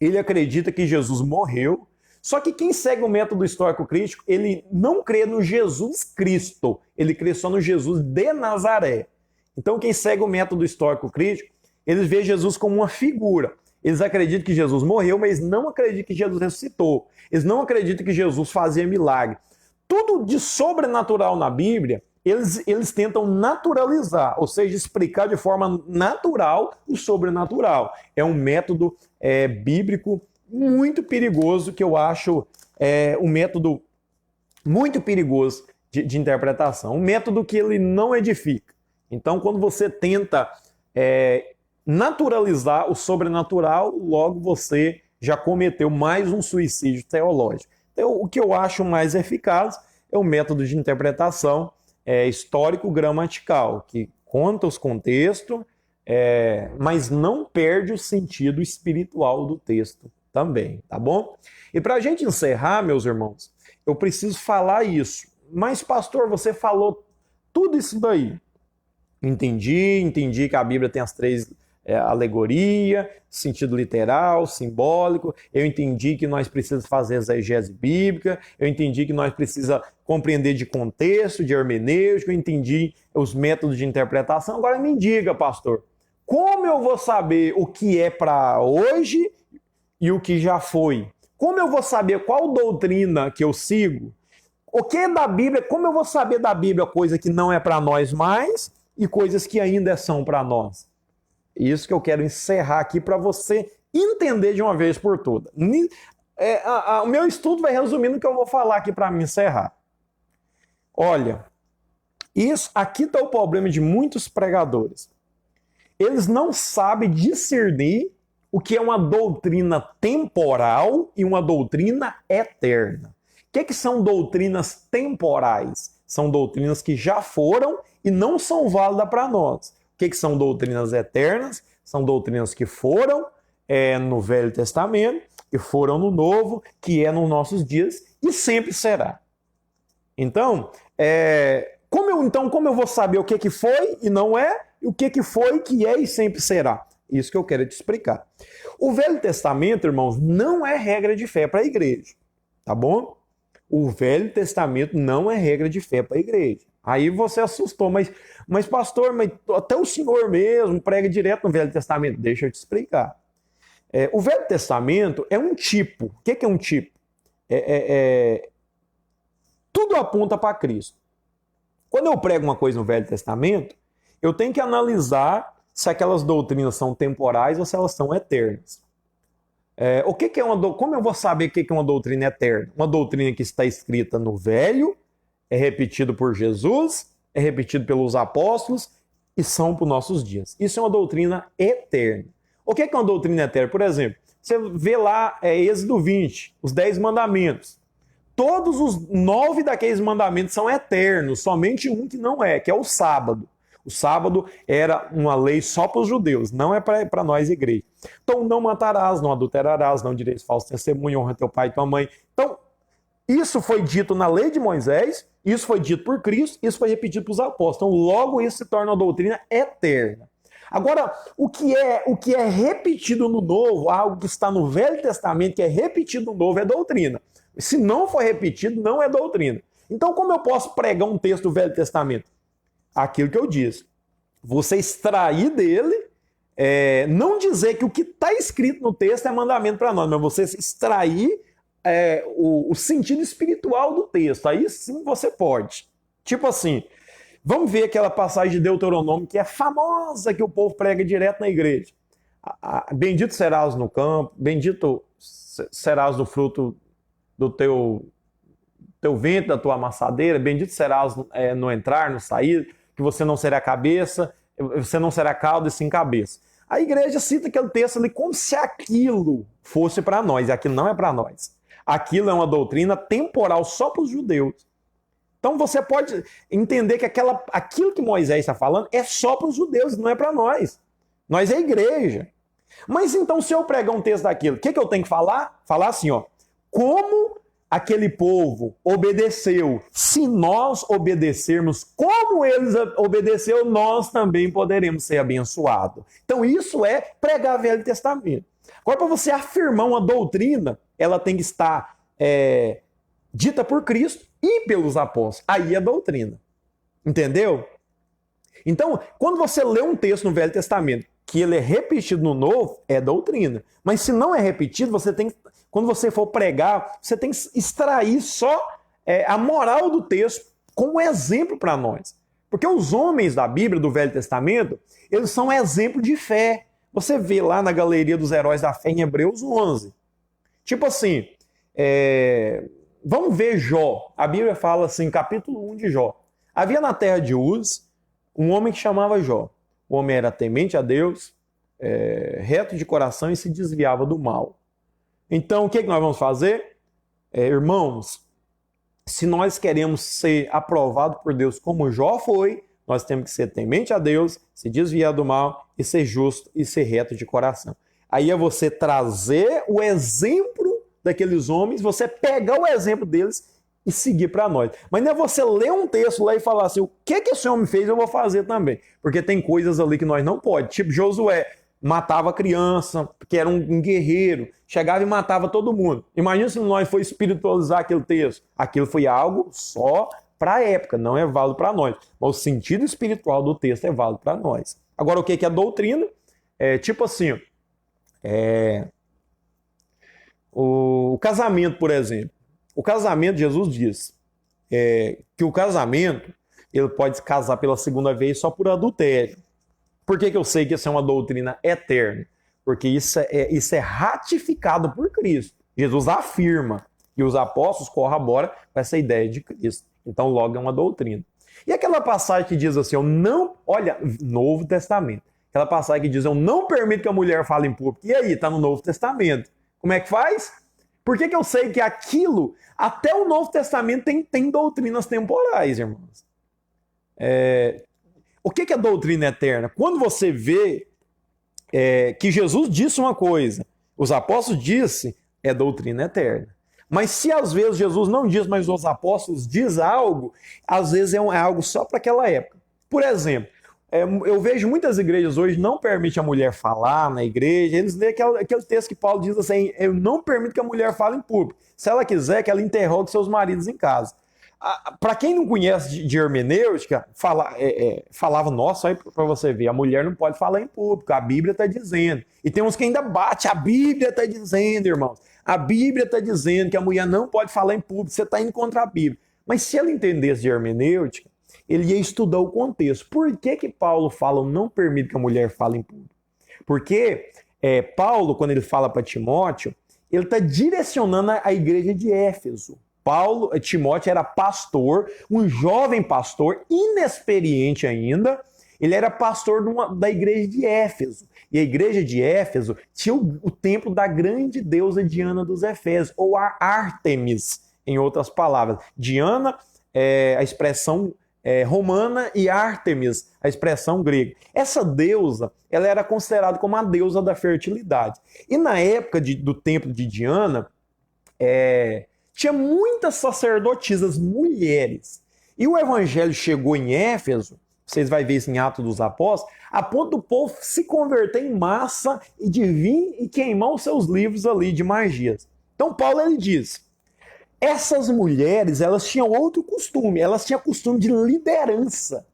ele acredita que Jesus morreu, só que quem segue o método histórico crítico, ele não crê no Jesus Cristo, ele crê só no Jesus de Nazaré. Então, quem segue o método histórico crítico, eles veem Jesus como uma figura. Eles acreditam que Jesus morreu, mas não acreditam que Jesus ressuscitou. Eles não acreditam que Jesus fazia milagre. Tudo de sobrenatural na Bíblia, eles tentam naturalizar, ou seja, explicar de forma natural o sobrenatural. É um método bíblico muito perigoso, que eu acho um método muito perigoso de interpretação. Um método que ele não edifica. Então, quando você tenta naturalizar o sobrenatural, logo você já cometeu mais um suicídio teológico. Então, o que eu acho mais eficaz é o método de interpretação histórico-gramatical, que conta os contextos, mas não perde o sentido espiritual do texto também, tá bom? E para a gente encerrar, meus irmãos, eu preciso falar isso. Mas, pastor, você falou tudo isso daí. Entendi que a Bíblia tem as três alegoria, sentido literal, simbólico. Eu entendi que nós precisamos fazer exegese bíblica. Eu entendi que nós precisamos compreender de contexto, de hermenêutica. Eu entendi os métodos de interpretação. Agora me diga, pastor, como eu vou saber o que é para hoje e o que já foi? Como eu vou saber qual doutrina que eu sigo? O que é da Bíblia? Como eu vou saber da Bíblia coisa que não é para nós mais e coisas que ainda são para nós? Isso que eu quero encerrar aqui para você entender de uma vez por todas. O meu estudo vai resumir no que eu vou falar aqui para me encerrar. Olha, aqui está o problema de muitos pregadores. Eles não sabem discernir o que é uma doutrina temporal e uma doutrina eterna. O que são doutrinas temporais? São doutrinas que já foram e não são válidas para nós. O que são doutrinas eternas? São doutrinas que foram no Velho Testamento, que foram no Novo, que é nos nossos dias e sempre será. Então, como eu vou saber o que foi e não é, e o que foi, que é e sempre será? Isso que eu quero te explicar. O Velho Testamento, irmãos, não é regra de fé para a igreja, tá bom? O Velho Testamento não é regra de fé para a igreja. Aí você assustou, mas pastor, até o senhor mesmo prega direto no Velho Testamento. Deixa eu te explicar. O Velho Testamento é um tipo. O que é um tipo? Tudo aponta para Cristo. Quando eu prego uma coisa no Velho Testamento, eu tenho que analisar se aquelas doutrinas são temporais ou se elas são eternas. Como eu vou saber o que é uma doutrina eterna? Uma doutrina que está escrita no Velho, é repetido por Jesus, é repetido pelos apóstolos e são para os nossos dias. Isso é uma doutrina eterna. O que é uma doutrina eterna? Por exemplo, você vê lá Êxodo 20, os 10 mandamentos. Todos os 9 daqueles mandamentos são eternos, somente um que não é, que é o sábado. O sábado era uma lei só para os judeus, não é para nós, igreja. Então, não matarás, não adulterarás, não dirás falso testemunho, honra teu pai e tua mãe. Então, Isso foi dito na lei de Moisés, isso foi dito por Cristo, isso foi repetido pelos apóstolos. Então, logo isso se torna uma doutrina eterna. Agora, o que é repetido no Novo, algo que está no Velho Testamento, que é repetido no Novo, é doutrina. Se não for repetido, não é doutrina. Então, como eu posso pregar um texto do Velho Testamento? Aquilo que eu disse. Você extrair dele, não dizer que o que está escrito no texto é mandamento para nós, mas você extrair o sentido espiritual do texto. Aí sim você pode. Tipo assim, vamos ver aquela passagem de Deuteronômio que é famosa, que o povo prega direto na igreja. Bendito serás no campo, bendito serás do fruto do teu ventre, da tua amassadeira, bendito serás no entrar, no sair, que você não será cabeça, você não será cauda e sim cabeça. A igreja cita aquele texto ali como se aquilo fosse para nós, e aquilo não é para nós. Aquilo é uma doutrina temporal só para os judeus. Então você pode entender que aquilo que Moisés está falando é só para os judeus, não é para nós. Nós é a igreja. Mas então, se eu pregar um texto daquilo, o que eu tenho que falar? Falar assim, ó, como aquele povo obedeceu. Se nós obedecermos como eles obedeceram, nós também poderemos ser abençoados. Então isso é pregar o Velho Testamento. Agora, para você afirmar uma doutrina, ela tem que estar dita por Cristo e pelos apóstolos. Aí é doutrina. Entendeu? Então, quando você lê um texto no Velho Testamento que ele é repetido no Novo, é doutrina. Mas se não é repetido, quando você for pregar, você tem que extrair só a moral do texto como exemplo para nós. Porque os homens da Bíblia, do Velho Testamento, eles são exemplo de fé. Você vê lá na galeria dos heróis da fé em Hebreus 11. Tipo assim, vamos ver Jó. A Bíblia fala assim, capítulo 1 de Jó. Havia na terra de Uz um homem que chamava Jó. O homem era temente a Deus, reto de coração e se desviava do mal. Então, o que nós vamos fazer? Irmãos, se nós queremos ser aprovados por Deus como Jó foi, nós temos que ser temente a Deus, se desviar do mal e ser justo e ser reto de coração. Aí é você trazer o exemplo daqueles homens, você pegar o exemplo deles e seguir para nós. Mas não é você ler um texto lá e falar assim, o que esse homem fez, eu vou fazer também. Porque tem coisas ali que nós não podemos. Tipo Josué, matava criança, que era um guerreiro, chegava e matava todo mundo. Imagina se nós for espiritualizar aquele texto. Aquilo foi algo só para a época, não é válido para nós. Mas o sentido espiritual do texto é válido para nós. Agora, o que é doutrina? Tipo assim, o casamento, por exemplo. O casamento, Jesus diz que o casamento, ele pode se casar pela segunda vez só por adultério. Por que eu sei que isso é uma doutrina eterna? Porque isso é ratificado por Cristo. Jesus afirma e os apóstolos corroboram com essa ideia de Cristo. Então, logo é uma doutrina. E aquela passagem que diz assim, olha, Novo Testamento. Aquela passagem que diz, eu não permito que a mulher fale em público. E aí, está no Novo Testamento. Como é que faz? Por que eu sei que aquilo, até o Novo Testamento tem doutrinas temporais, irmãos? O que é doutrina eterna? Quando você vê que Jesus disse uma coisa, os apóstolos disse, é doutrina eterna. Mas se às vezes Jesus não diz, mas os apóstolos diz algo, às vezes é algo só para aquela época. Por exemplo, eu vejo muitas igrejas hoje não permitem a mulher falar na igreja, eles lêem aquele texto que Paulo diz assim, eu não permito que a mulher fale em público. Se ela quiser, que ela interrogue seus maridos em casa. Para quem não conhece de hermenêutica, falava, nossa, aí para você ver, a mulher não pode falar em público, a Bíblia está dizendo. E tem uns que ainda bate, a Bíblia está dizendo, irmãos. A Bíblia está dizendo que a mulher não pode falar em público, você está indo contra a Bíblia. Mas se ela entendesse de hermenêutica, ele ia estudar o contexto. Por que Paulo fala, não permite que a mulher fale em público? Porque Paulo, quando ele fala para Timóteo, ele está direcionando a igreja de Éfeso. Timóteo era pastor, um jovem pastor, inexperiente ainda. Ele era pastor da igreja de Éfeso. E a igreja de Éfeso tinha o templo da grande deusa Diana dos Efésios, ou a Ártemis, em outras palavras. Diana é a expressão romana e Ártemis, a expressão grega. Essa deusa, ela era considerada como a deusa da fertilidade. E na época do templo de Diana, tinha muitas sacerdotisas mulheres. E o evangelho chegou em Éfeso, vocês vão ver isso em Atos dos Apóstolos, a ponto do povo se converter em massa e de vir e queimar os seus livros ali de magias. Então Paulo ele diz, essas mulheres elas tinham outro costume, elas tinham costume de liderança.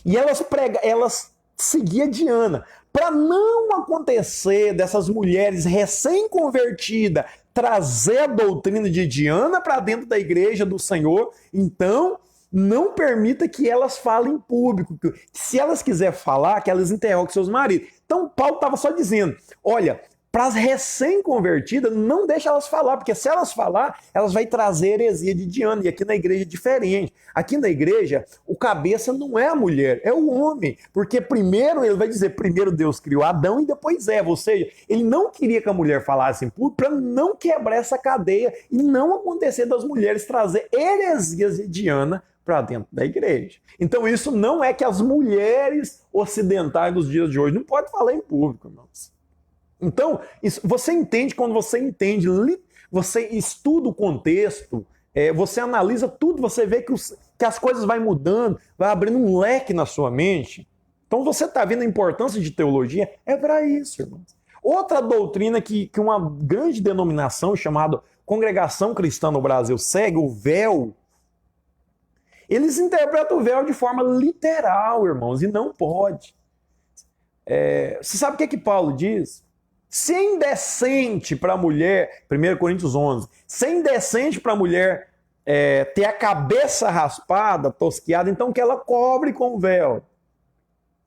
E elas seguiam Diana. Para não acontecer dessas mulheres recém-convertidas trazer a doutrina de Diana para dentro da igreja do Senhor, então não permita que elas falem em público. Se elas quiserem falar, que elas interroguem seus maridos. Então Paulo estava só dizendo, olha, para as recém-convertidas, não deixa elas falar, porque se elas falar, elas vão trazer heresia de Diana, e aqui na igreja é diferente. Aqui na igreja, o cabeça não é a mulher, é o homem, porque primeiro, ele vai dizer, primeiro Deus criou Adão e depois Eva, ou seja, ele não queria que a mulher falasse em público para não quebrar essa cadeia e não acontecer das mulheres trazer heresias de Diana para dentro da igreja. Então isso não é que as mulheres ocidentais dos dias de hoje não podem falar em público, irmãos. Então, você entende, quando você entende, você estuda o contexto, você analisa tudo, você vê que as coisas vão mudando, vai abrindo um leque na sua mente. Então você está vendo a importância de teologia, é para isso, irmãos. Outra doutrina que uma grande denominação chamada Congregação Cristã no Brasil segue, o véu, eles interpretam o véu de forma literal, irmãos, e não pode. Você sabe o que Paulo diz? Se é indecente para a mulher, 1 Coríntios 11, se é indecente para a mulher ter a cabeça raspada, tosquiada, então que ela cobre com o véu.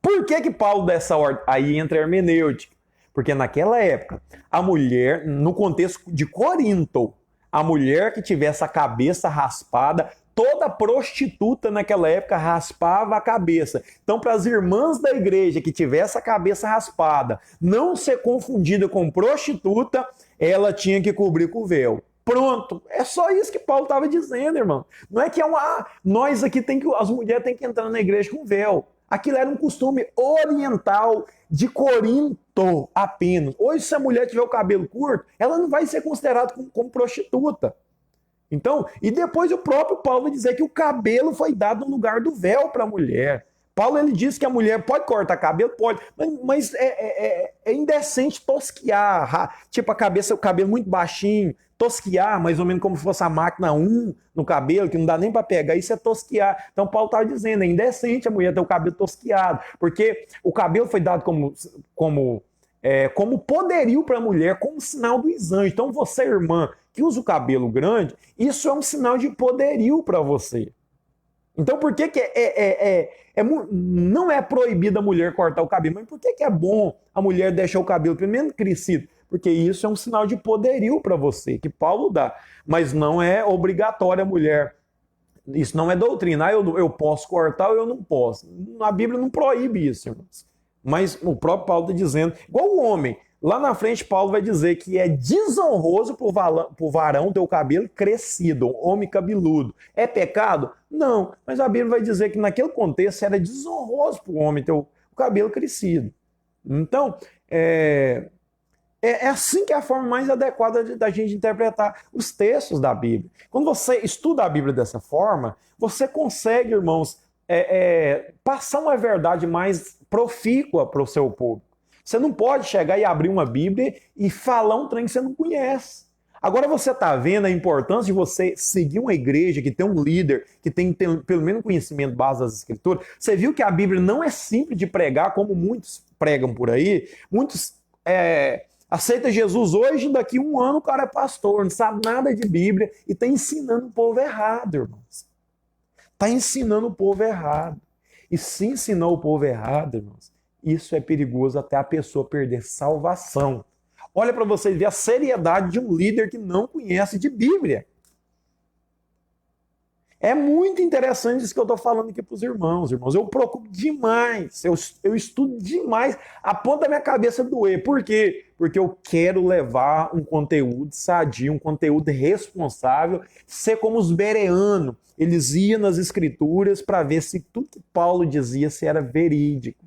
Por que Paulo dá essa ordem? Aí entra a hermenêutica. Porque naquela época, a mulher, no contexto de Corinto, a mulher que tivesse a cabeça raspada, toda prostituta naquela época raspava a cabeça. Então, para as irmãs da igreja que tivesse a cabeça raspada, não ser confundida com prostituta, ela tinha que cobrir com o véu. Pronto. É só isso que Paulo estava dizendo, irmão. Não é que nós aqui as mulheres têm que entrar na igreja com véu. Aquilo era um costume oriental de Corinto apenas. Hoje, se a mulher tiver o cabelo curto, ela não vai ser considerada como prostituta. Então, e depois o próprio Paulo vai dizer que o cabelo foi dado no lugar do véu para a mulher. Paulo ele diz que a mulher pode cortar cabelo, pode, mas é indecente tosquiar, tipo a cabeça, o cabelo muito baixinho, tosquiar, mais ou menos como se fosse a máquina 1 no cabelo, que não dá nem para pegar, isso é tosquiar. Então Paulo estava dizendo, é indecente a mulher ter o cabelo tosquiado, porque o cabelo foi dado como poderio para a mulher, como sinal dos anjos. Então você, irmã, que usa o cabelo grande, isso é um sinal de poderio para você. Então por que não é proibido a mulher cortar o cabelo? Mas por que é bom a mulher deixar o cabelo pelo menos crescido? Porque isso é um sinal de poderio para você, que Paulo dá. Mas não é obrigatório a mulher. Isso não é doutrina. Eu posso cortar ou eu não posso. A Bíblia não proíbe isso, irmãos. Mas o próprio Paulo está dizendo, igual o homem. Lá na frente, Paulo vai dizer que é desonroso para o varão ter o cabelo crescido, homem cabeludo. É pecado? Não. Mas a Bíblia vai dizer que naquele contexto era desonroso para o homem ter o cabelo crescido. Então, é assim que é a forma mais adequada da gente interpretar os textos da Bíblia. Quando você estuda a Bíblia dessa forma, você consegue, irmãos, passar uma verdade mais profícua para o seu público. Você não pode chegar e abrir uma Bíblia e falar um trem que você não conhece. Agora você está vendo a importância de você seguir uma igreja que tem um líder, que tem pelo menos conhecimento base das Escrituras. Você viu que a Bíblia não é simples de pregar, como muitos pregam por aí. Muitos aceitam Jesus hoje, daqui a um ano o cara é pastor, não sabe nada de Bíblia e está ensinando o povo errado, irmãos. Está ensinando o povo errado. E se ensinar o povo errado, irmãos, isso é perigoso até a pessoa perder salvação. Olha para vocês ver a seriedade de um líder que não conhece de Bíblia. É muito interessante isso que eu estou falando aqui para os irmãos. Eu procuro demais, eu estudo demais, a ponto da minha cabeça doer. Por quê? Porque eu quero levar um conteúdo sadio, um conteúdo responsável, ser como os bereanos. Eles iam nas Escrituras para ver se tudo que Paulo dizia se era verídico.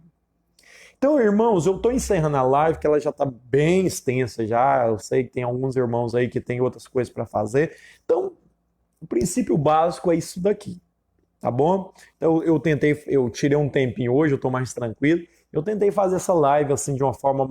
Então, irmãos, eu estou encerrando a live, que ela já está bem extensa já. Eu sei que tem alguns irmãos aí que tem outras coisas para fazer. Então, o princípio básico é isso daqui, tá bom? Então, eu tirei um tempinho hoje, eu estou mais tranquilo. Eu tentei fazer essa live assim de uma forma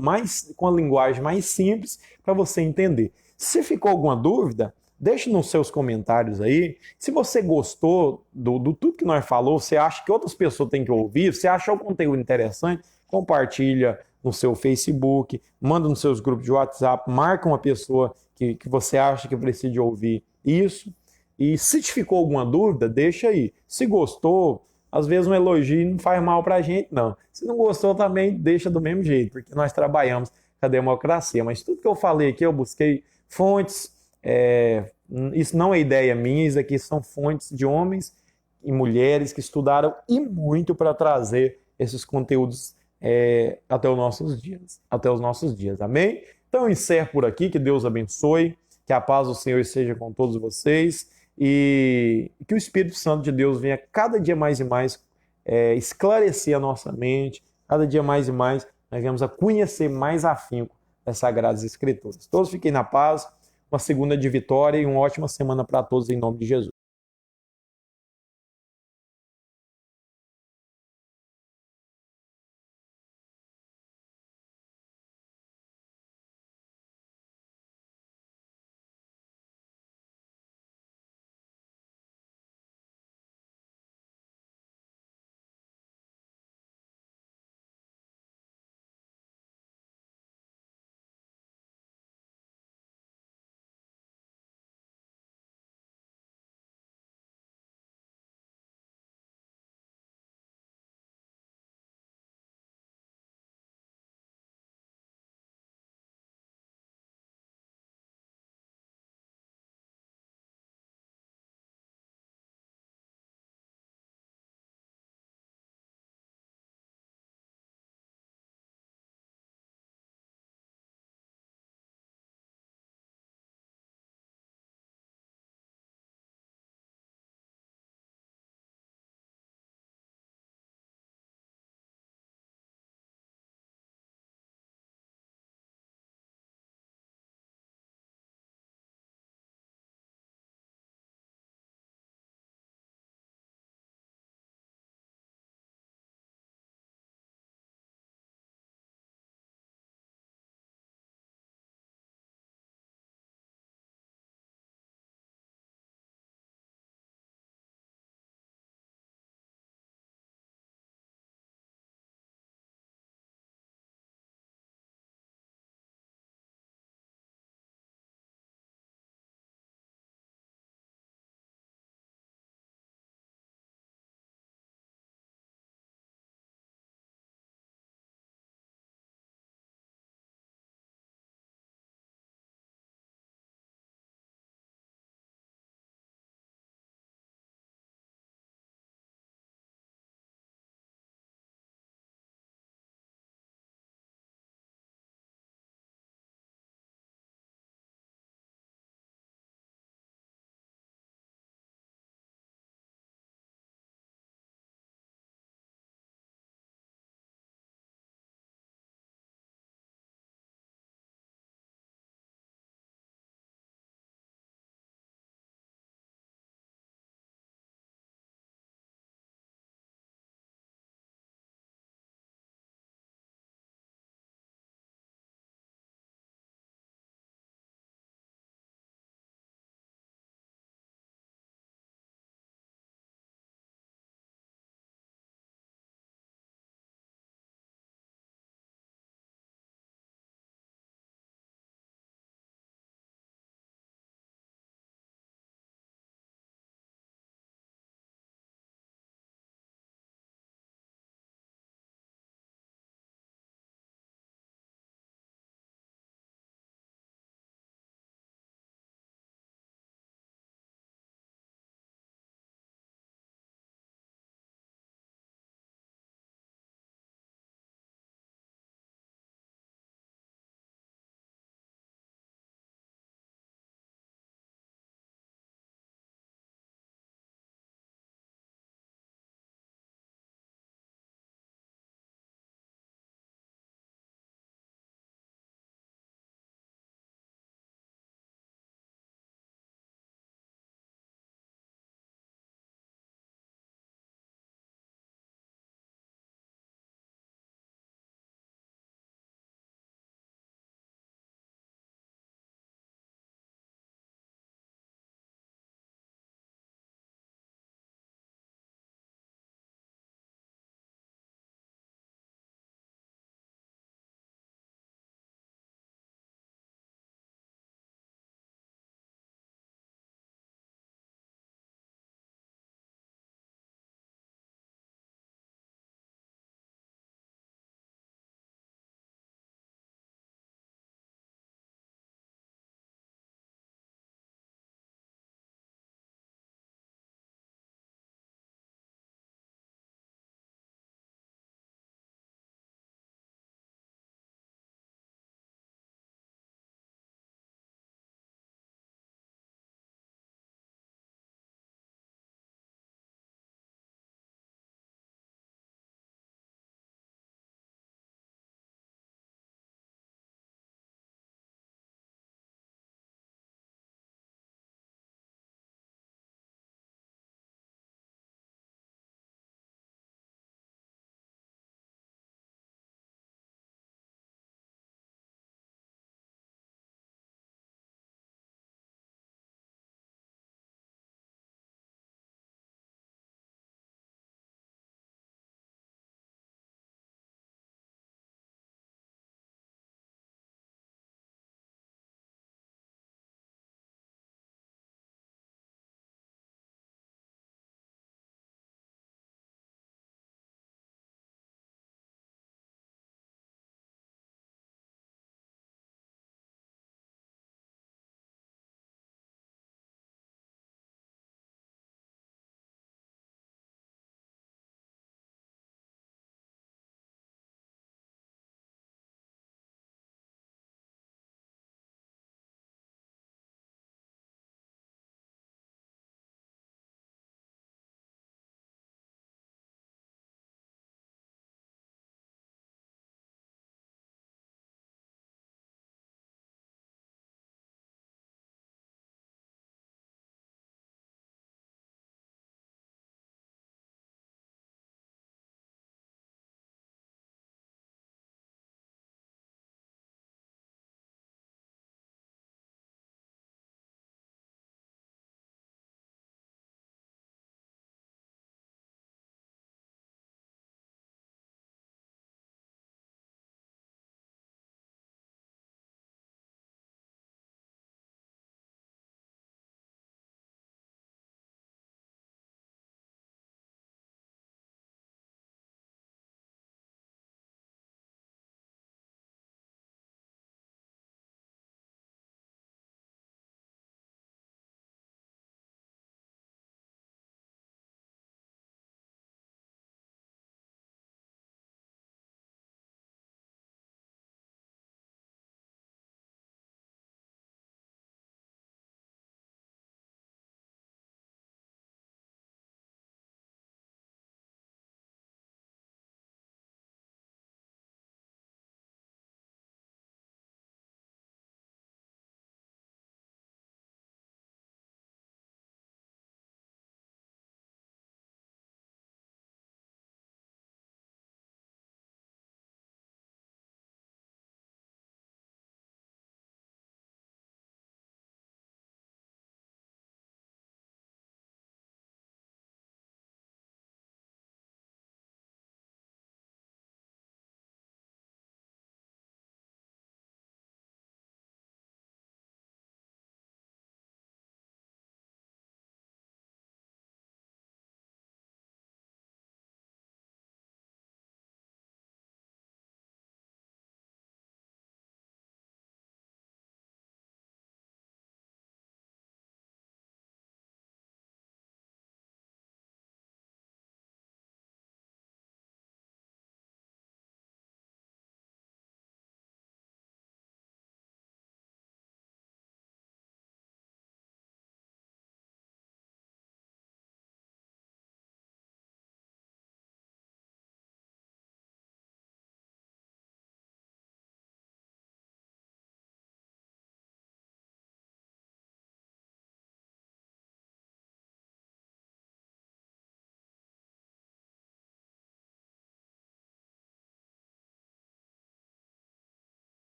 com a linguagem mais simples para você entender. Se ficou alguma dúvida, deixe nos seus comentários aí. Se você gostou do tudo que nós falou, você acha que outras pessoas têm que ouvir, você achou o conteúdo interessante, compartilha no seu Facebook, manda nos seus grupos de WhatsApp, marca uma pessoa que você acha que precisa de ouvir isso. E se te ficou alguma dúvida, deixa aí. Se gostou, às vezes um elogio não faz mal para a gente, não. Se não gostou também, deixa do mesmo jeito, porque nós trabalhamos com a democracia. Mas tudo que eu falei aqui, eu busquei fontes, isso não é ideia minha, isso aqui são fontes de homens e mulheres que estudaram e muito para trazer esses conteúdos até os nossos dias, amém? Então eu encerro por aqui, que Deus abençoe, que a paz do Senhor esteja com todos vocês e que o Espírito Santo de Deus venha cada dia mais e mais esclarecer a nossa mente, cada dia mais e mais nós vamos a conhecer mais afinco as Sagradas Escrituras. Todos fiquem na paz, uma segunda de vitória e uma ótima semana para todos em nome de Jesus.